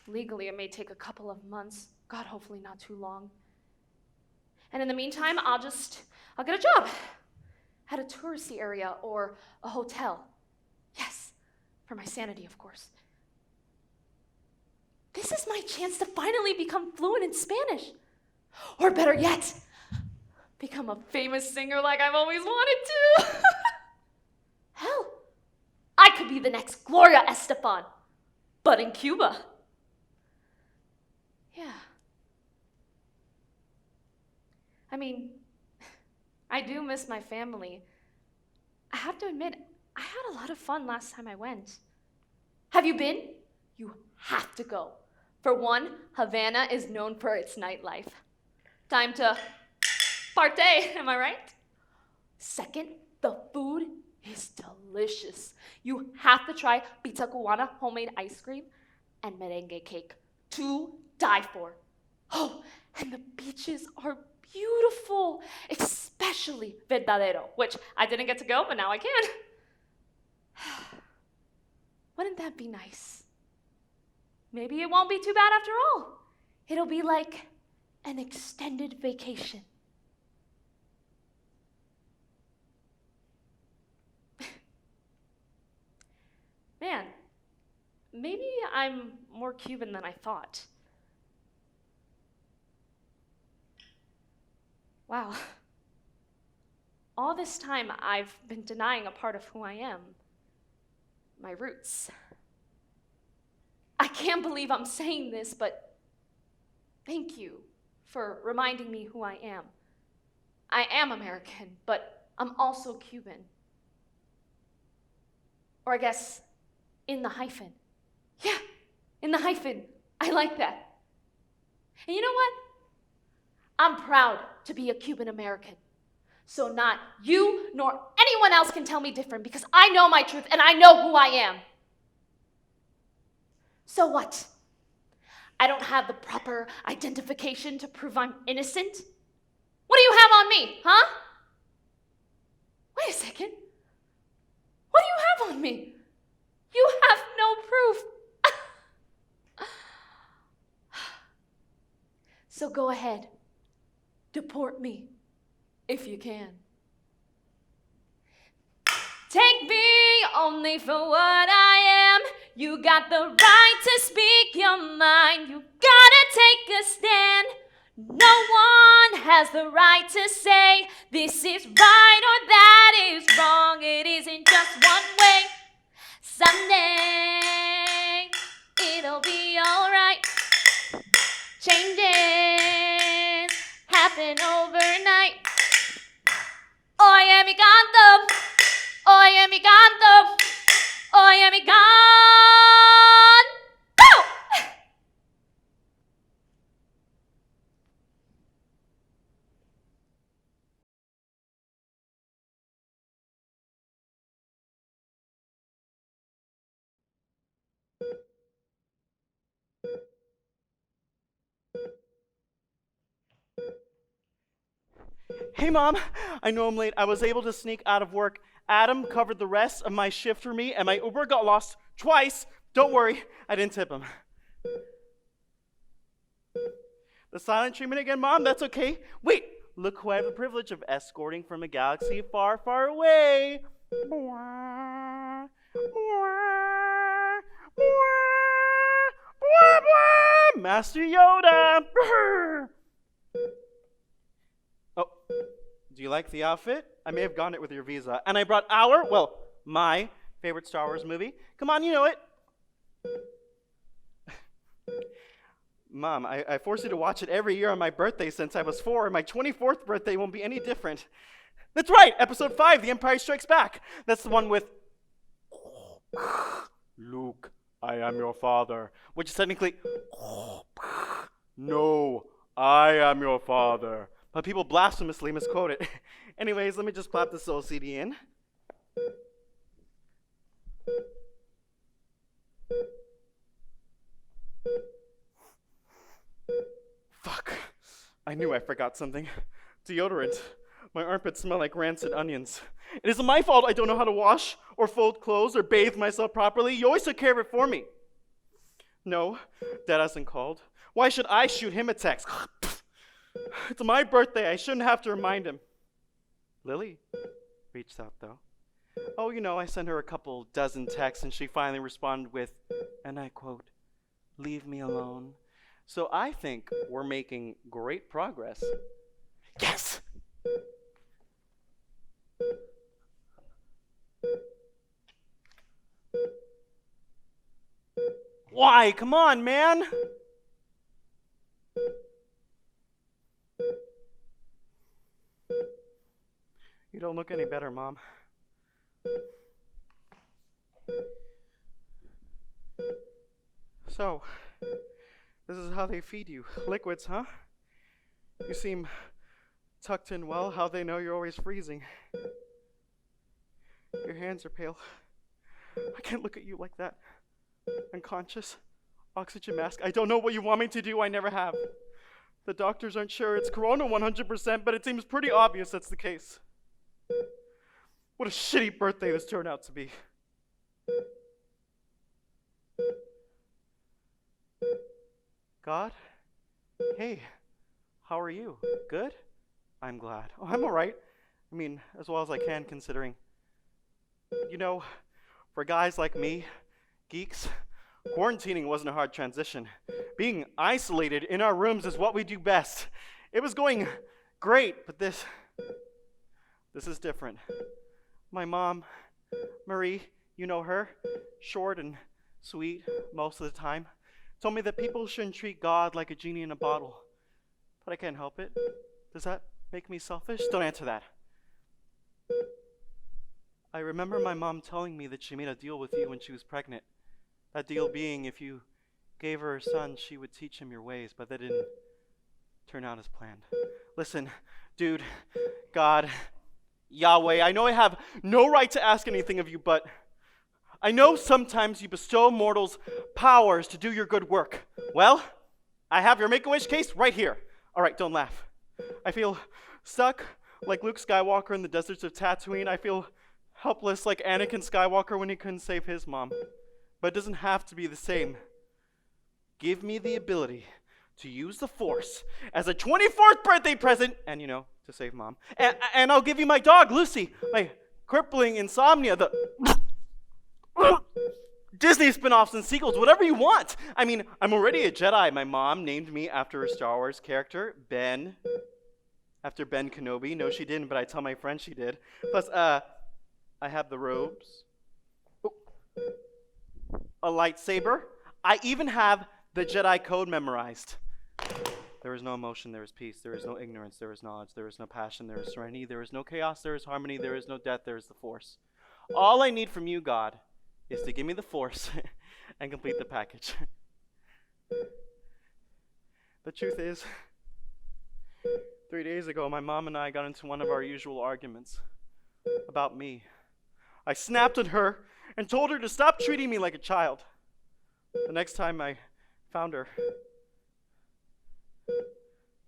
S5: Legally, it may take a couple of months. God, hopefully not too long. And in the meantime, I'll get a job at a touristy area or a hotel. Yes, for my sanity, of course. This is my chance to finally become fluent in Spanish. Or better yet, become a famous singer like I've always wanted to. Hell, I could be the next Gloria Estefan, but in Cuba. Yeah. I mean, I do miss my family. I have to admit, I had a lot of fun last time I went. Have you been? You have to go. For one, Havana is known for its nightlife. Time to partay, am I right? Second, the food is delicious. You have to try pizza cubana, homemade ice cream, and merengue cake. To die for. Oh, and the beaches are beautiful, especially Verdadero, which I didn't get to go, but now I can. Wouldn't that be nice? Maybe it won't be too bad after all. It'll be like an extended vacation. Man, maybe I'm more Cuban than I thought. Wow. All this time, I've been denying a part of who I am. My roots. I can't believe I'm saying this, but thank you for reminding me who I am. I am American, but I'm also Cuban. Or I guess, in the hyphen. Yeah, in the hyphen. I like that. And you know what? I'm proud to be a Cuban American. So not you nor anyone else can tell me different because I know my truth and I know who I am. So what? I don't have the proper identification to prove I'm innocent? What do you have on me, huh? Wait a second. What do you have on me? You have no proof. So go ahead. Deport me, if you can. Take me only for what I am. You got the right to speak your mind. You gotta take a stand. No one
S6: has the right to say this is right or that is wrong. It isn't just one way. Someday it'll be alright. Changes happen overnight. Hoy es mi canto. Hoy es mi canto. Hoy es mi canto.
S7: Hey, Mom. I know I'm late. I was able to sneak out of work. Adam covered the rest of my shift for me, and my Uber got lost twice. Don't worry, I didn't tip him. The silent treatment again, Mom? That's okay. Wait, look who I have the privilege of escorting from a galaxy far, far away. Master Yoda. Oh, do you like the outfit? I may have gotten it with your visa. And I brought my favorite Star Wars movie. Come on, you know it. Mom, I force you to watch it every year on my birthday since I was 4, and my 24th birthday won't be any different. That's right, Episode 5, The Empire Strikes Back. That's the one with Luke, I am your father, which is technically no, I am your father. But people blasphemously misquote it. Anyways, let me just plop this old CD in. Fuck. I knew I forgot something. Deodorant. My armpits smell like rancid onions. It isn't my fault I don't know how to wash or fold clothes or bathe myself properly. You always took care of it for me. No, Dad hasn't called. Why should I shoot him a text? It's my birthday. I shouldn't have to remind him. Lily reached out, though. Oh, you know, I sent her a couple dozen texts, and she finally responded with, and I quote, "Leave me alone." So I think we're making great progress. Yes! Why? Come on, man! You don't look any better, Mom. So, this is how they feed you. Liquids, huh? You seem tucked in well. How they know you're always freezing. Your hands are pale. I can't look at you like that. Unconscious. Oxygen mask. I don't know what you want me to do. I never have. The doctors aren't sure it's corona 100%, but it seems pretty obvious that's the case. What a shitty birthday this turned out to be. God? Hey, how are you? Good? I'm glad. Oh, I'm all right. I mean, as well as I can, considering. You know, for guys like me, geeks, quarantining wasn't a hard transition. Being isolated in our rooms is what we do best. It was going great, but this is different. My mom, Marie, you know her, short and sweet most of the time, told me that people shouldn't treat God like a genie in a bottle. But I can't help it. Does that make me selfish? Don't answer that. I remember my mom telling me that she made a deal with you when she was pregnant. That deal being if you gave her a son, she would teach him your ways, but that didn't turn out as planned. Listen, dude, God, Yahweh, I know I have no right to ask anything of you, but I know sometimes you bestow mortals powers to do your good work. Well, I have your Make-A-Wish case right here. All right, don't laugh. I feel stuck like Luke Skywalker in the deserts of Tatooine. I feel helpless like Anakin Skywalker when he couldn't save his mom. But it doesn't have to be the same. Give me the ability to use the Force as a 24th birthday present, and to save Mom. And I'll give you my dog, Lucy, my crippling insomnia, the Disney spin-offs and sequels, whatever you want. I mean, I'm already a Jedi. My mom named me after a Star Wars character, Ben after Ben Kenobi. No, she didn't, but I tell my friend she did. Plus, I have the robes. Ooh. A lightsaber. I even have the Jedi code memorized. There is no emotion, there is peace. There is no ignorance, there is knowledge. There is no passion, there is serenity. There is no chaos, there is harmony. There is no death, there is the Force. All I need from you, God, is to give me the Force and complete the package. The truth is, 3 days ago, my mom and I got into one of our usual arguments about me. I snapped at her and told her to stop treating me like a child. The next time I found her,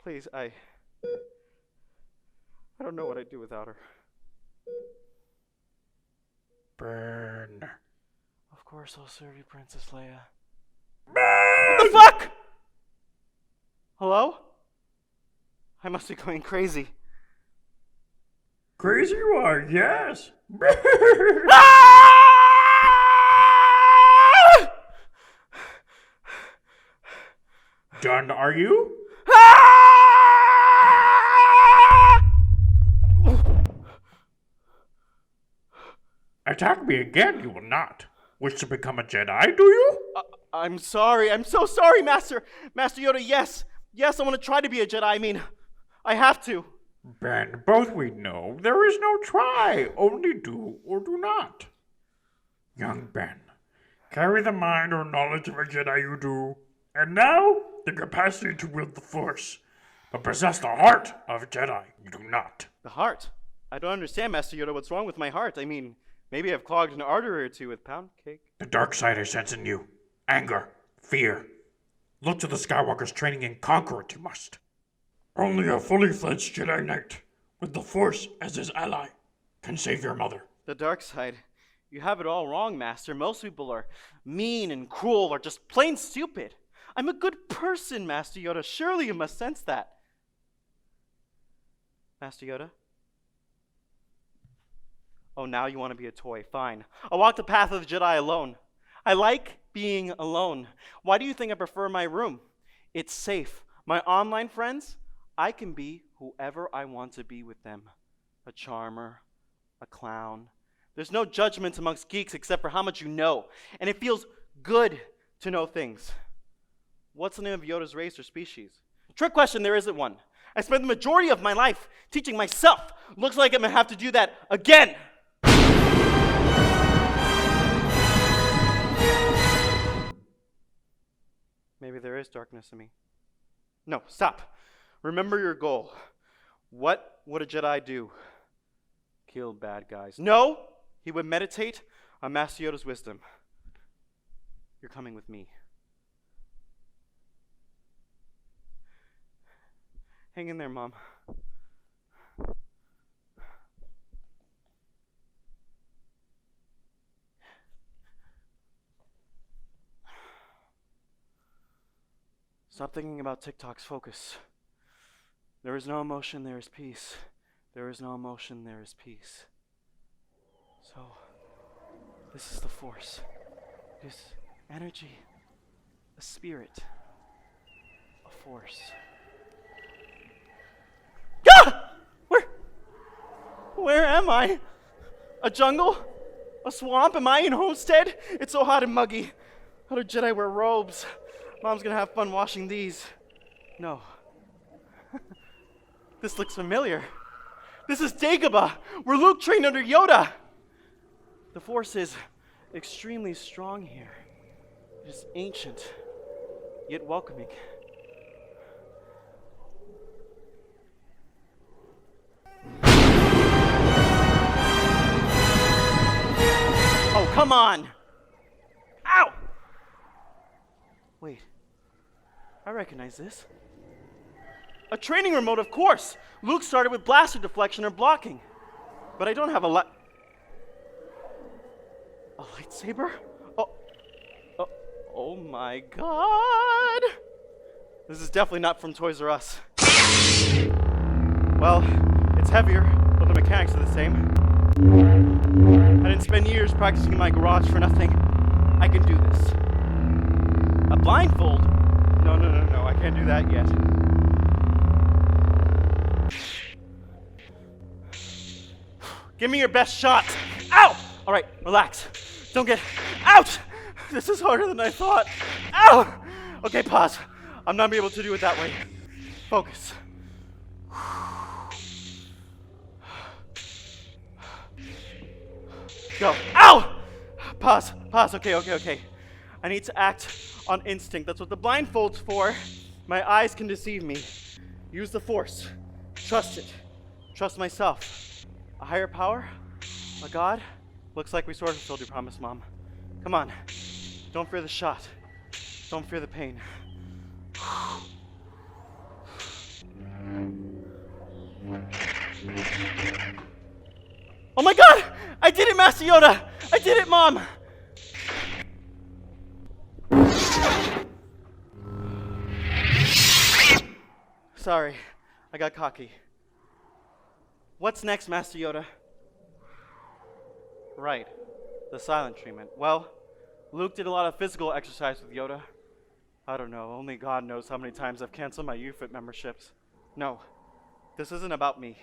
S7: please, I don't know what I'd do without her.
S8: Burn.
S7: Of course I'll serve you, Princess Leia. What the fuck? Hello? I must be going crazy.
S8: Crazy you are, yes. Done, are you? Attack me again, you will not. Wish to become a Jedi, do you?
S7: I'm sorry. I'm so sorry, Master Yoda. Yes, I want to try to be a Jedi. I mean, I have to.
S8: Ben, both we know there is no try, only do or do not. Young Ben, carry the mind or knowledge of a Jedi you do, and now the capacity to wield the Force, but possess the heart of a Jedi you do not.
S7: The heart? I don't understand, Master Yoda. What's wrong with my heart? I mean, maybe I've clogged an artery or two with pound cake.
S8: The dark side I sense in you. Anger, fear. Look to the Skywalker's training and conquer it you must. Only a fully fledged Jedi Knight, with the Force as his ally, can save your mother.
S7: The dark side? You have it all wrong, Master. Most people are mean and cruel or just plain stupid. I'm a good person, Master Yoda. Surely you must sense that. Master Yoda? Oh, now you want to be a toy. Fine. I'll walk the path of the Jedi alone. I like being alone. Why do you think I prefer my room? It's safe. My online friends, I can be whoever I want to be with them. A charmer, a clown. There's no judgment amongst geeks except for how much you know. And it feels good to know things. What's the name of Yoda's race or species? Trick question, there isn't one. I spent the majority of my life teaching myself. Looks like I'm going to have to do that again. Maybe there is darkness in me. No, stop. Remember your goal. What would a Jedi do? Kill bad guys. No, he would meditate on Master Yoda's wisdom. You're coming with me. Hang in there, Mom. Stop thinking about TikTok's focus. There is no emotion, there is peace. There is no emotion, there is peace. So, this is the Force. This energy, a spirit, a force. Ah! Where am I? A jungle? A swamp? Am I in Homestead? It's so hot and muggy. How do Jedi wear robes? Mom's gonna have fun washing these. No. This looks familiar. This is Dagobah, where Luke trained under Yoda. The Force is extremely strong here. It is ancient, yet welcoming. Oh, come on! Ow! Wait, I recognize this. A training remote, of course. Luke started with blaster deflection or blocking. But I don't have a lightsaber? Oh my god! This is definitely not from Toys R Us. Well, it's heavier, but the mechanics are the same. I didn't spend years practicing in my garage for nothing. I can do this. A blindfold? No, I can't do that yet. Give me your best shot. Ow! All right, relax. Don't get... Ouch! This is harder than I thought. Ow! Okay, pause. I'm not able to do it that way. Focus. Go. Ow! Pause. Okay. I need to act on instinct. That's what the blindfold's for. My eyes can deceive me. Use the force. Trust it. Trust myself. A higher power? A god? Looks like we sort of fulfilled your promise, Mom. Come on. Don't fear the shot. Don't fear the pain. Oh my god! I did it, Master Yoda! I did it, Mom! Sorry, I got cocky. What's next, Master Yoda? Right, the silent treatment. Well, Luke did a lot of physical exercise with Yoda. I don't know, only God knows how many times I've canceled my UFIT memberships. No, this isn't about me.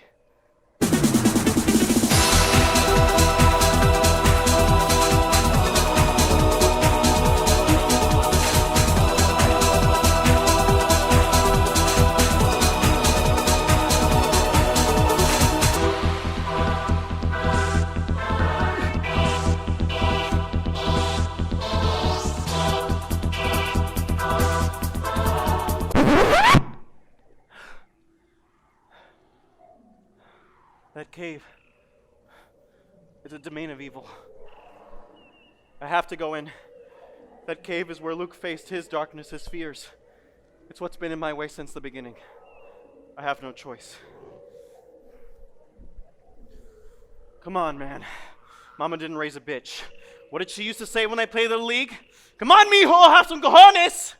S7: That cave, it's a domain of evil. I have to go in. That cave is where Luke faced his darkness, his fears. It's what's been in my way since the beginning. I have no choice. Come on, man. Mama didn't raise a bitch. What did she used to say when I played the league? Come on, mijo, have some cojones!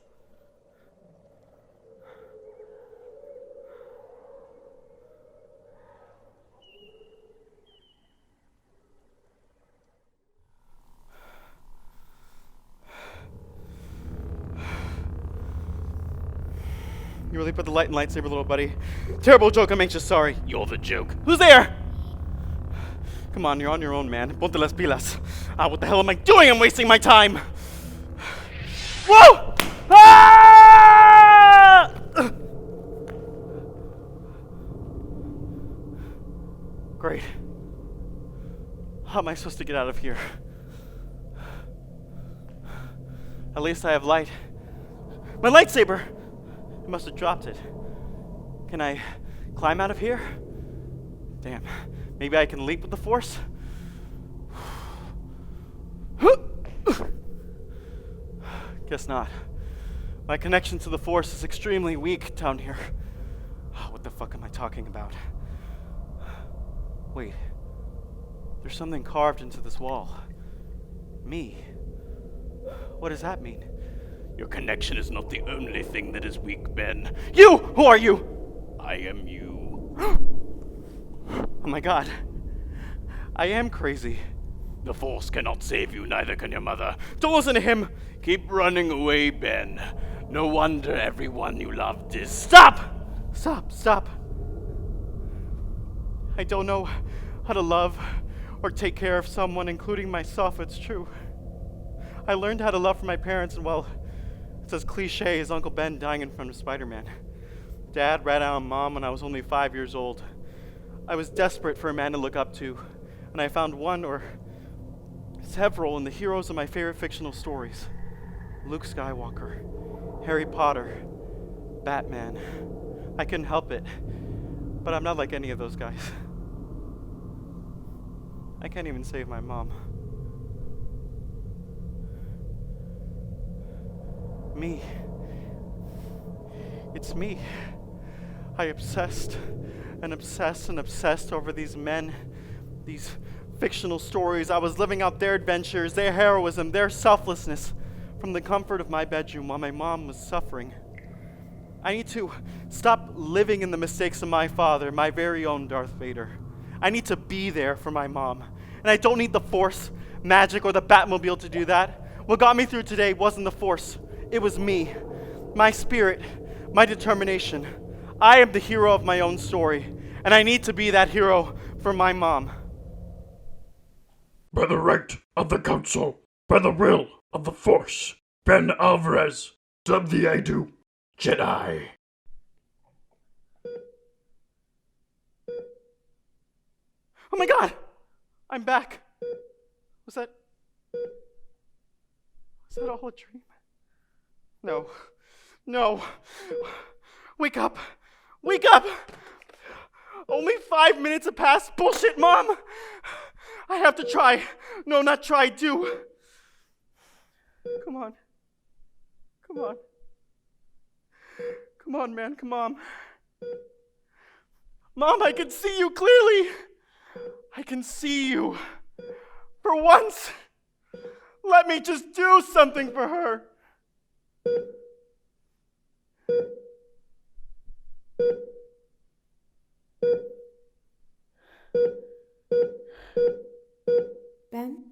S7: You really put the light in lightsaber, little buddy. Terrible joke, I'm anxious, sorry. You're the joke. Who's there? Come on, you're on your own, man. Ponte las pilas. What the hell am I doing? I'm wasting my time. Whoa! Ah! Great. How am I supposed to get out of here? At least I have light. My lightsaber! I must have dropped it. Can I climb out of here? Damn. Maybe I can leap with the Force? Guess not. My connection to the Force is extremely weak down here. What the fuck am I talking about? Wait. There's something carved into this wall. Me. What does that mean?
S9: Your connection is not the only thing that is weak, Ben.
S7: You! Who are you?
S9: I am you.
S7: Oh my god. I am crazy.
S9: The Force cannot save you, neither can your mother.
S7: Don't listen to him!
S9: Keep running away, Ben. No wonder everyone you loved is...
S7: Stop! Stop. I don't know how to love or take care of someone, including myself, it's true. I learned how to love from my parents, and well, it's as cliche as Uncle Ben dying in front of Spider-Man. Dad rat out on Mom when I was only 5 years old. I was desperate for a man to look up to, and I found one or several in the heroes of my favorite fictional stories. Luke Skywalker, Harry Potter, Batman. I couldn't help it, but I'm not like any of those guys. I can't even save my mom. Me. It's me. I obsessed over these men, these fictional stories. I was living out their adventures, their heroism, their selflessness from the comfort of my bedroom while my mom was suffering. I need to stop living in the mistakes of my father, my very own Darth Vader. I need to be there for my mom. And I don't need the Force, magic, or the Batmobile to do that. What got me through today wasn't the Force. It was me, my spirit, my determination. I am the hero of my own story, and I need to be that hero for my mom.
S8: by the right of the council, by the will of the force, Ben Alvarez, sub the I do, Jedi.
S7: Oh my God! I'm back. Was that all a dream? No. No. Wake up. Wake up! Only 5 minutes have passed. Bullshit, Mom! I have to try. No, not try, do. Come on. Come on. Come on, man, come on. Mom, I can see you clearly. I can see you. For once, let me just do something for her.
S3: Ben?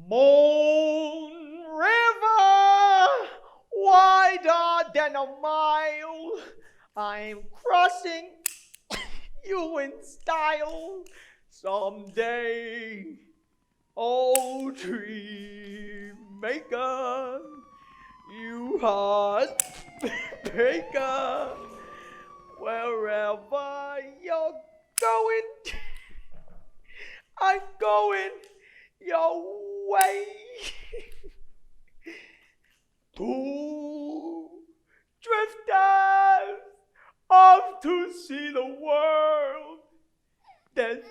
S10: Moon River, wider than a mile, I'm crossing you in style someday. Oh, dream maker, you heart maker, wherever you're going, I'm going your way. Two drifters off to see the world. Then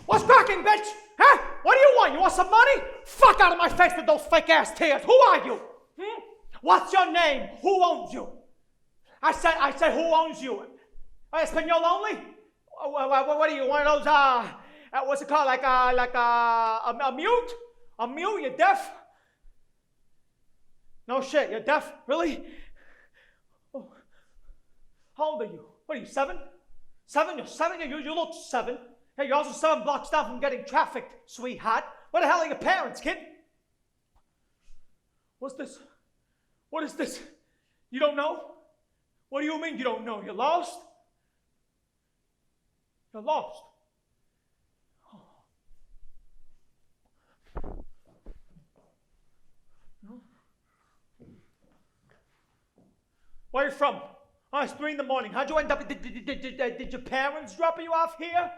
S10: what's cracking, bitch? Huh? What do you want? You want some money? Fuck out of my face with those fake ass tears. Who are you? What's your name? Who owns you? I said, who owns you? Espanol only? What are you? One of those? What's it called? Like a mute? A mute? You're deaf? No shit. You're deaf? Really? Oh. How old are you? What are you? 7? 7? You're 7? You look 7. Hey, you're also 7 blocks down from getting trafficked, sweetheart. What the hell are your parents, kid? What's this? What is this? You don't know? What do you mean you don't know? You're lost? You're lost. Oh. No? Where are you from? Oh, it's 3 in the morning. How'd you end up? Did your parents drop you off here?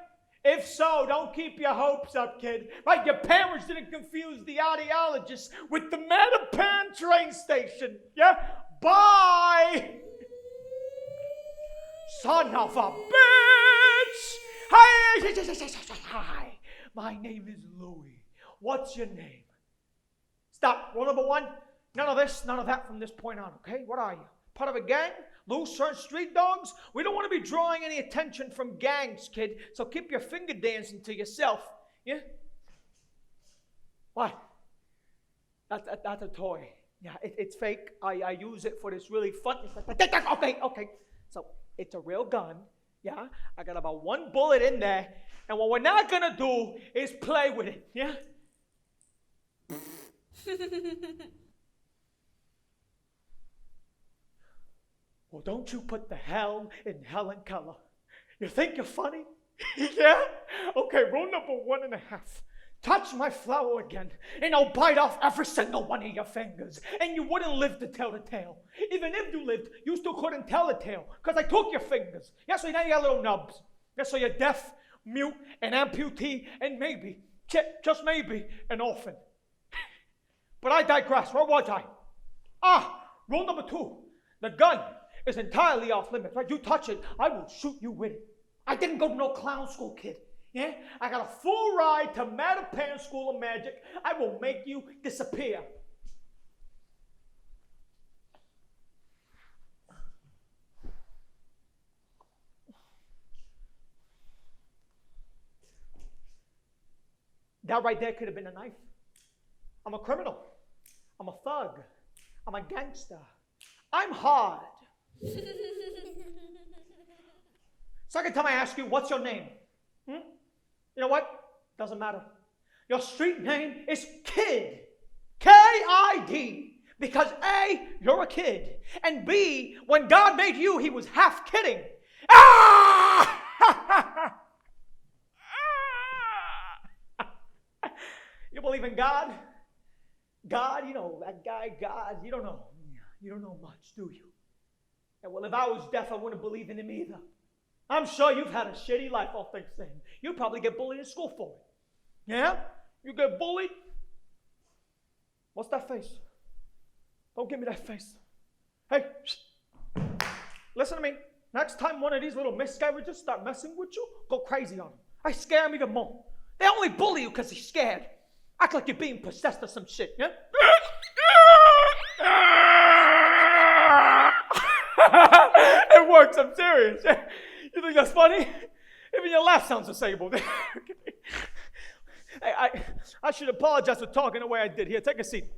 S10: If so, don't keep your hopes up, kid. Right, your parents didn't confuse the audiologist with the Mattapan train station. Yeah? Bye! Son of a bitch! Hi! My name is Louie. What's your name? Stop. Rule number 1. None of this, none of that from this point on, okay? What are you? Part of a gang? Loose street dogs? We don't want to be drawing any attention from gangs, kid. So keep your finger dancing to yourself. Yeah? What? That's a toy. Yeah, it's fake. I use it for this really fun. Okay. So it's a real gun. Yeah? I got about 1 bullet in there. And what we're not going to do is play with it. Yeah? Well, don't you put the hell in Helen Keller. You think you're funny? Yeah? Okay, rule number 1.5. Touch my flower again, and I'll bite off every single one of your fingers. And you wouldn't live to tell the tale. Even if you lived, you still couldn't tell the tale, because I took your fingers. Yeah, so now you got little nubs. Yeah, so you're deaf, mute, an amputee, and maybe, just maybe, an orphan. But I digress. Where was I? Rule number 2. The gun is entirely off limits, right? You touch it, I will shoot you with it. I didn't go to no clown school, kid. Yeah? I got a full ride to Mattapan School of Magic. I will make you disappear. That right there could have been a knife. I'm a criminal. I'm a thug. I'm a gangster. I'm hard. Second time I ask you, what's your name? You know what? Doesn't matter. Your street name is Kid. K-I-D. Because A, you're a kid. And B, when God made you, he was half kidding. Ah! You believe in God? God, you know, that guy, God, you don't know. You don't know much, do you? Yeah, well, if I was deaf, I wouldn't believe in him either. I'm sure you've had a shitty life, all things saying. You probably get bullied in school for it. Yeah? You get bullied? What's that face? Don't give me that face. Hey, listen to me. Next time one of these little miscarriages start messing with you, go crazy on them. I scare me the more. They only bully you because they're scared. Act like you're being possessed or some shit, yeah? It works, I'm serious. You think that's funny? Even your laugh sounds disabled. I should apologize for talking the way I did. Here, take a seat.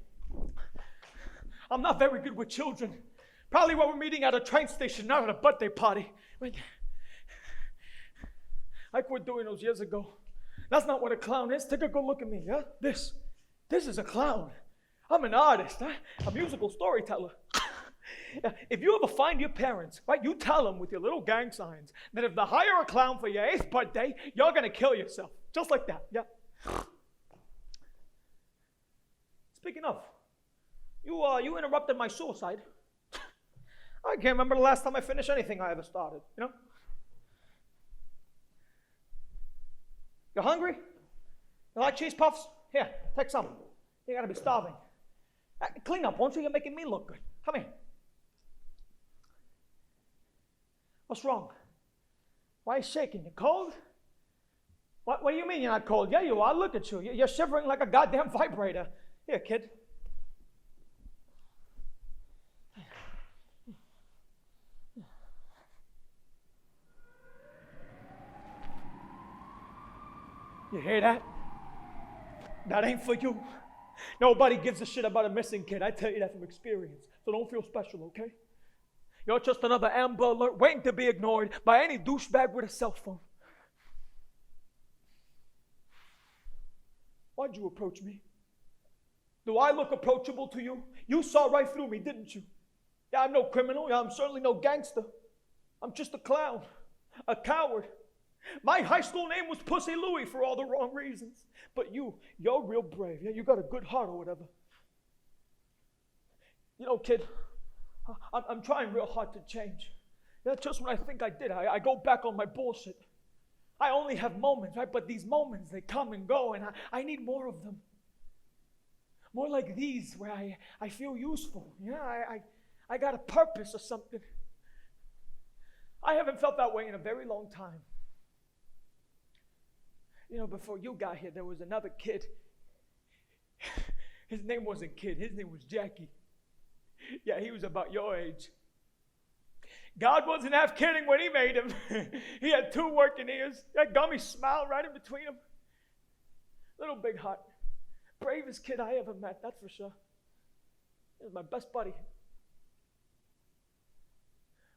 S10: I'm not very good with children. Probably what we're meeting at a train station, not at a birthday party. I quit doing those years ago. That's not what a clown is. Take a good look at me, yeah? This is a clown. I'm an artist, a musical storyteller. If you ever find your parents, right, you tell them with your little gang signs that if they hire a clown for your 8th birthday, you're going to kill yourself. Just like that, yeah? Speaking of, you interrupted my suicide. I can't remember the last time I finished anything I ever started, you know? You hungry? You like cheese puffs? Here, take some. You gotta be starving. Clean up, won't you? You're making me look good. Come here. What's wrong? Why are you shaking? You cold? What do you mean you're not cold? Yeah, you are. Look at you. You're shivering like a goddamn vibrator. Here, kid. You hear that? That ain't for you. Nobody gives a shit about a missing kid. I tell you that from experience. So don't feel special, okay? You're just another Amber Alert waiting to be ignored by any douchebag with a cell phone. Why'd you approach me? Do I look approachable to you? You saw right through me, didn't you? Yeah, I'm no criminal. Yeah, I'm certainly no gangster. I'm just a clown, a coward. My high school name was Pussy Louie for all the wrong reasons. But you're real brave. Yeah, you got a good heart or whatever. You know, kid, I'm trying real hard to change. Yeah, just when I think I did, I go back on my bullshit. I only have moments, right? But these moments, they come and go, and I need more of them. More like these, where I feel useful. Yeah, I got a purpose or something. I haven't felt that way in a very long time. You know, before you got here, there was another kid. His name wasn't Kid. His name was Jackie. Yeah, he was about your age. God wasn't half kidding when he made him. He had 2 working ears. That gummy smile right in between them. Little big heart. Bravest kid I ever met, that's for sure. He was my best buddy.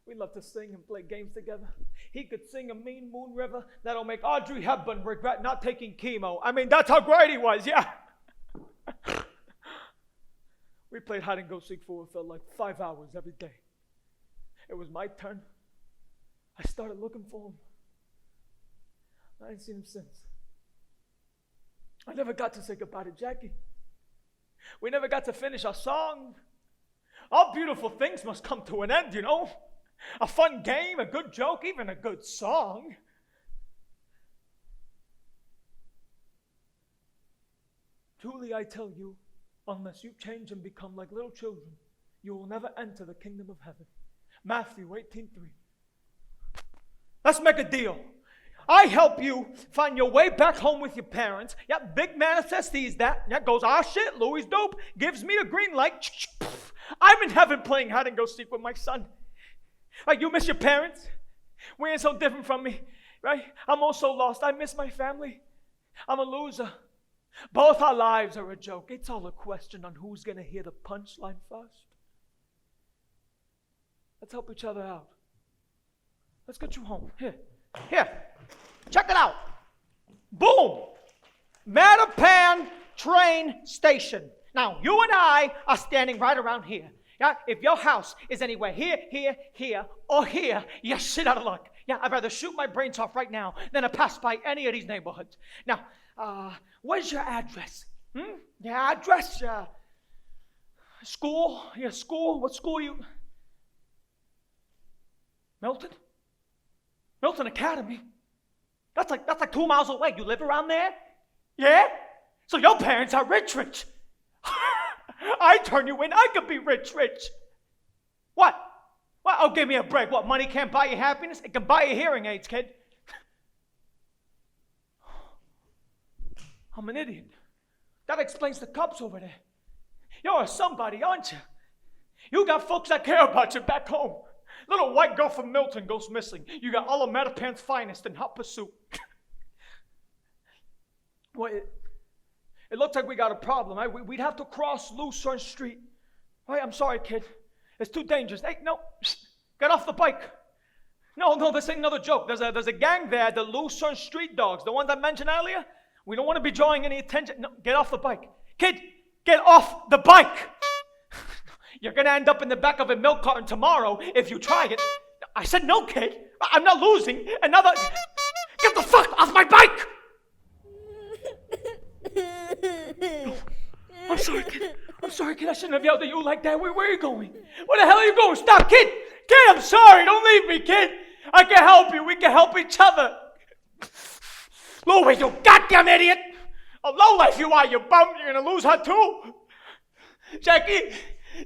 S10: We loved to sing and play games together. He could sing a Mean Moon River that'll make Audrey Hepburn regret not taking chemo. I mean, that's how great he was, yeah. We played hide and go seek for what felt like 5 hours every day. It was my turn. I started looking for him. I ain't seen him since. I never got to say goodbye to Jackie. We never got to finish our song. All beautiful things must come to an end, you know. A fun game, a good joke, even a good song. Truly I tell you, unless you change and become like little children, you will never enter the kingdom of heaven. Matthew 18:3. Let's make a deal. I help you find your way back home with your parents. Yeah, big manifest sees that. Yeah, goes, ah, shit, Louis dope. Gives me the green light. I'm in heaven playing hide and go seek with my son. Right, you miss your parents? We ain't so different from me, right? I'm also lost. I miss my family. I'm a loser. Both our lives are a joke. It's all a question on who's going to hear the punchline first. Let's help each other out. Let's get you home. Here. Check it out. Boom. Mattapan train station. Now, you and I are standing right around here. Yeah, if your house is anywhere here, or here, you're shit out of luck. Yeah, I'd rather shoot my brains off right now than to pass by any of these neighborhoods. Now, where's your address? Your address? School? Your school? What school you? Milton? Milton Academy? That's like 2 miles away. You live around there? Yeah? So your parents are rich. I turn you in, I could be rich. What? Oh, give me a break. What, money can't buy you happiness? It can buy you hearing aids, kid. I'm an idiot. That explains the Cubs over there. You're somebody, aren't you? You got folks that care about you back home. Little white girl from Milton goes missing. You got all of Mattapan's finest in hot pursuit. Well, it looks like we got a problem. Right? We'd have to cross Lucerne Street. Right? I'm sorry, kid. It's too dangerous. Hey, no. Get off the bike. No, this ain't another joke. There's a gang there, the Lucerne Street Dogs, the ones I mentioned earlier. We don't want to be drawing any attention. No, get off the bike. Kid, get off the bike. You're going to end up in the back of a milk carton tomorrow if you try it. I said no, kid. I'm not losing. Another... Get the fuck off my bike! I'm sorry, kid. I shouldn't have yelled at you like that. Where are you going? Where the hell are you going? Stop, kid! Kid, I'm sorry. Don't leave me, kid. I can help you. We can help each other. Louis, you goddamn idiot! A lowlife you are, you bum. You're going to lose her, too. Jackie,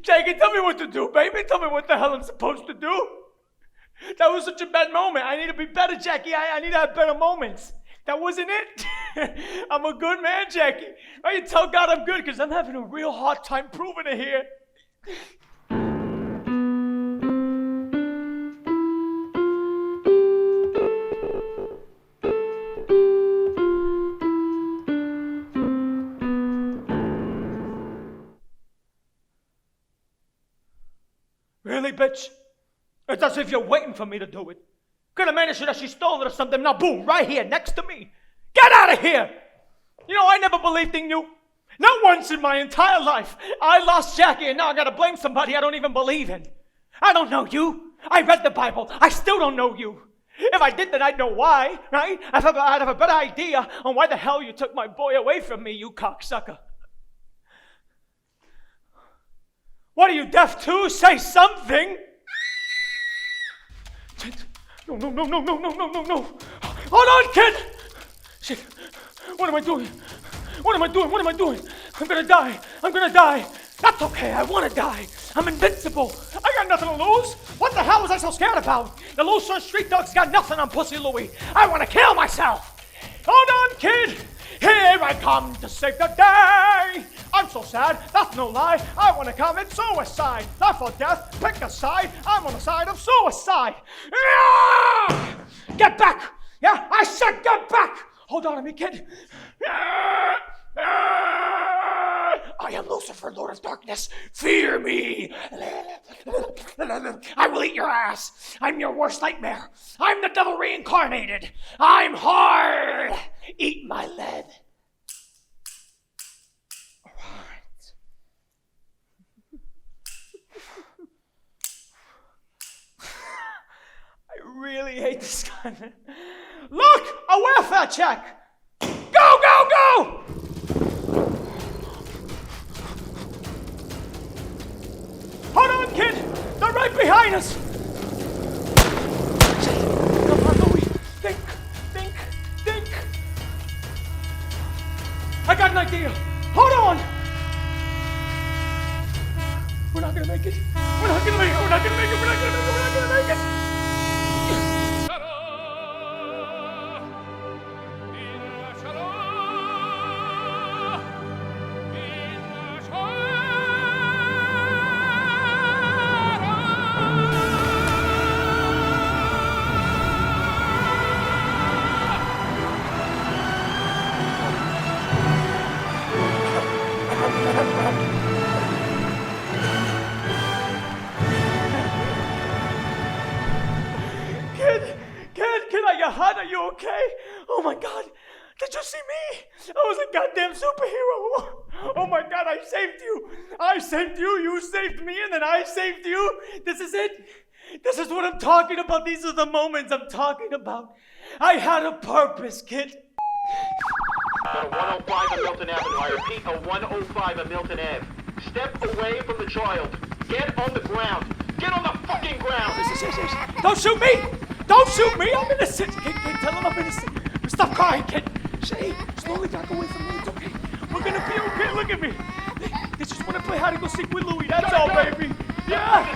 S10: tell me what to do, baby. Tell me what the hell I'm supposed to do. That was such a bad moment. I need to be better, Jackie. I need to have better moments. That wasn't it. I'm a good man, Jackie. I can tell God I'm good because I'm having a real hard time proving it here. Really, bitch? It's as if you're waiting for me to do it. Could have managed it that she stole it or something. Now, boom, right here, next to me. Get out of here! You know, I never believed in you. Not once in my entire life. I lost Jackie, and now I gotta blame somebody I don't even believe in. I don't know you. I read the Bible. I still don't know you. If I did, then I'd know why, right? I'd have a better idea on why the hell you took my boy away from me, you cocksucker. What are you, deaf too? Say something! No. Hold on, kid! Shit. What am I doing? I'm gonna die. That's okay. I wanna die. I'm invincible. I got nothing to lose. What the hell was I so scared about? The Lucerne Street Dogs got nothing on Pussy Louie. I wanna kill myself. Hold on, kid. Here I come to save the day. I'm so sad, that's no lie. I want to commit suicide. Life or death, pick a side. I'm on the side of suicide. Yeah! Get back! Yeah, I said get back! Hold on to me, kid. I am Lucifer, Lord of Darkness. Fear me. I will eat your ass. I'm your worst nightmare. I'm the devil reincarnated. I'm hard. Eat my lead. I really hate this guy. Look! A welfare check! Go! Hold on, kid! They're right behind us! Come on, Louie. Think. I got an idea. Hold on! We're not gonna make it. Did you see me? I was a goddamn superhero. Oh my God, I saved you. I saved you, you saved me, and then I saved you. This is it. This is what I'm talking about. These are the moments I'm talking about. I had a purpose, kid.
S11: A 105 on Milton Avenue. I repeat, a 105 on Milton Ave. Step away from the child. Get on the ground. Get on the fucking ground.
S10: Don't shoot me. Don't shoot me. I'm innocent. Kid, tell him I'm innocent. Stop crying, kid. Hey, slowly back away from me. It's okay. We're gonna be okay. Look at me. They just want to play hide and go seek with Louie. That's all, baby. Yeah.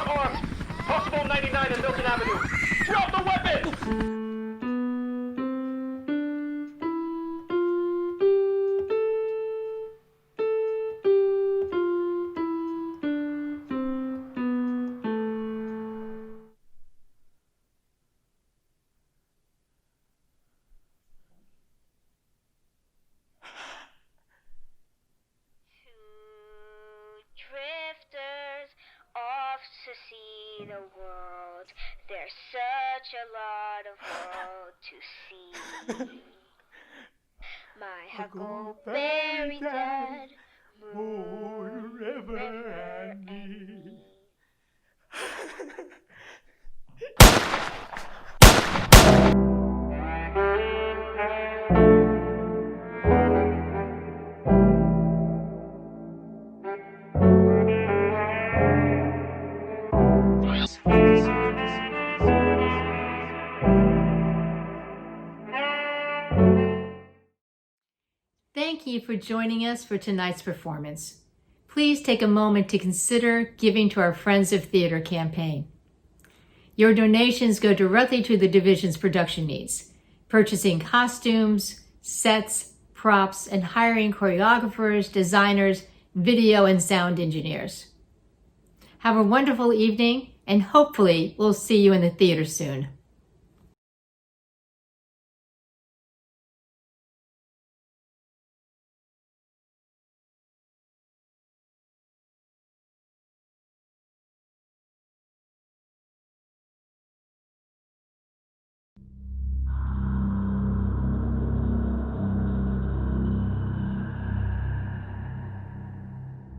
S11: Possible 99 on Milton Avenue. Drop the weapon.
S12: To see the world, there's such a lot of world to see. My huckleberry dad, moon, river, and me.
S1: Thank you for joining us for tonight's performance. Please take a moment to consider giving to our Friends of Theater campaign. Your donations go directly to the division's production needs, purchasing costumes, sets, props, and hiring choreographers, designers, video and sound engineers. Have a wonderful evening, and hopefully we'll see you in the theater soon.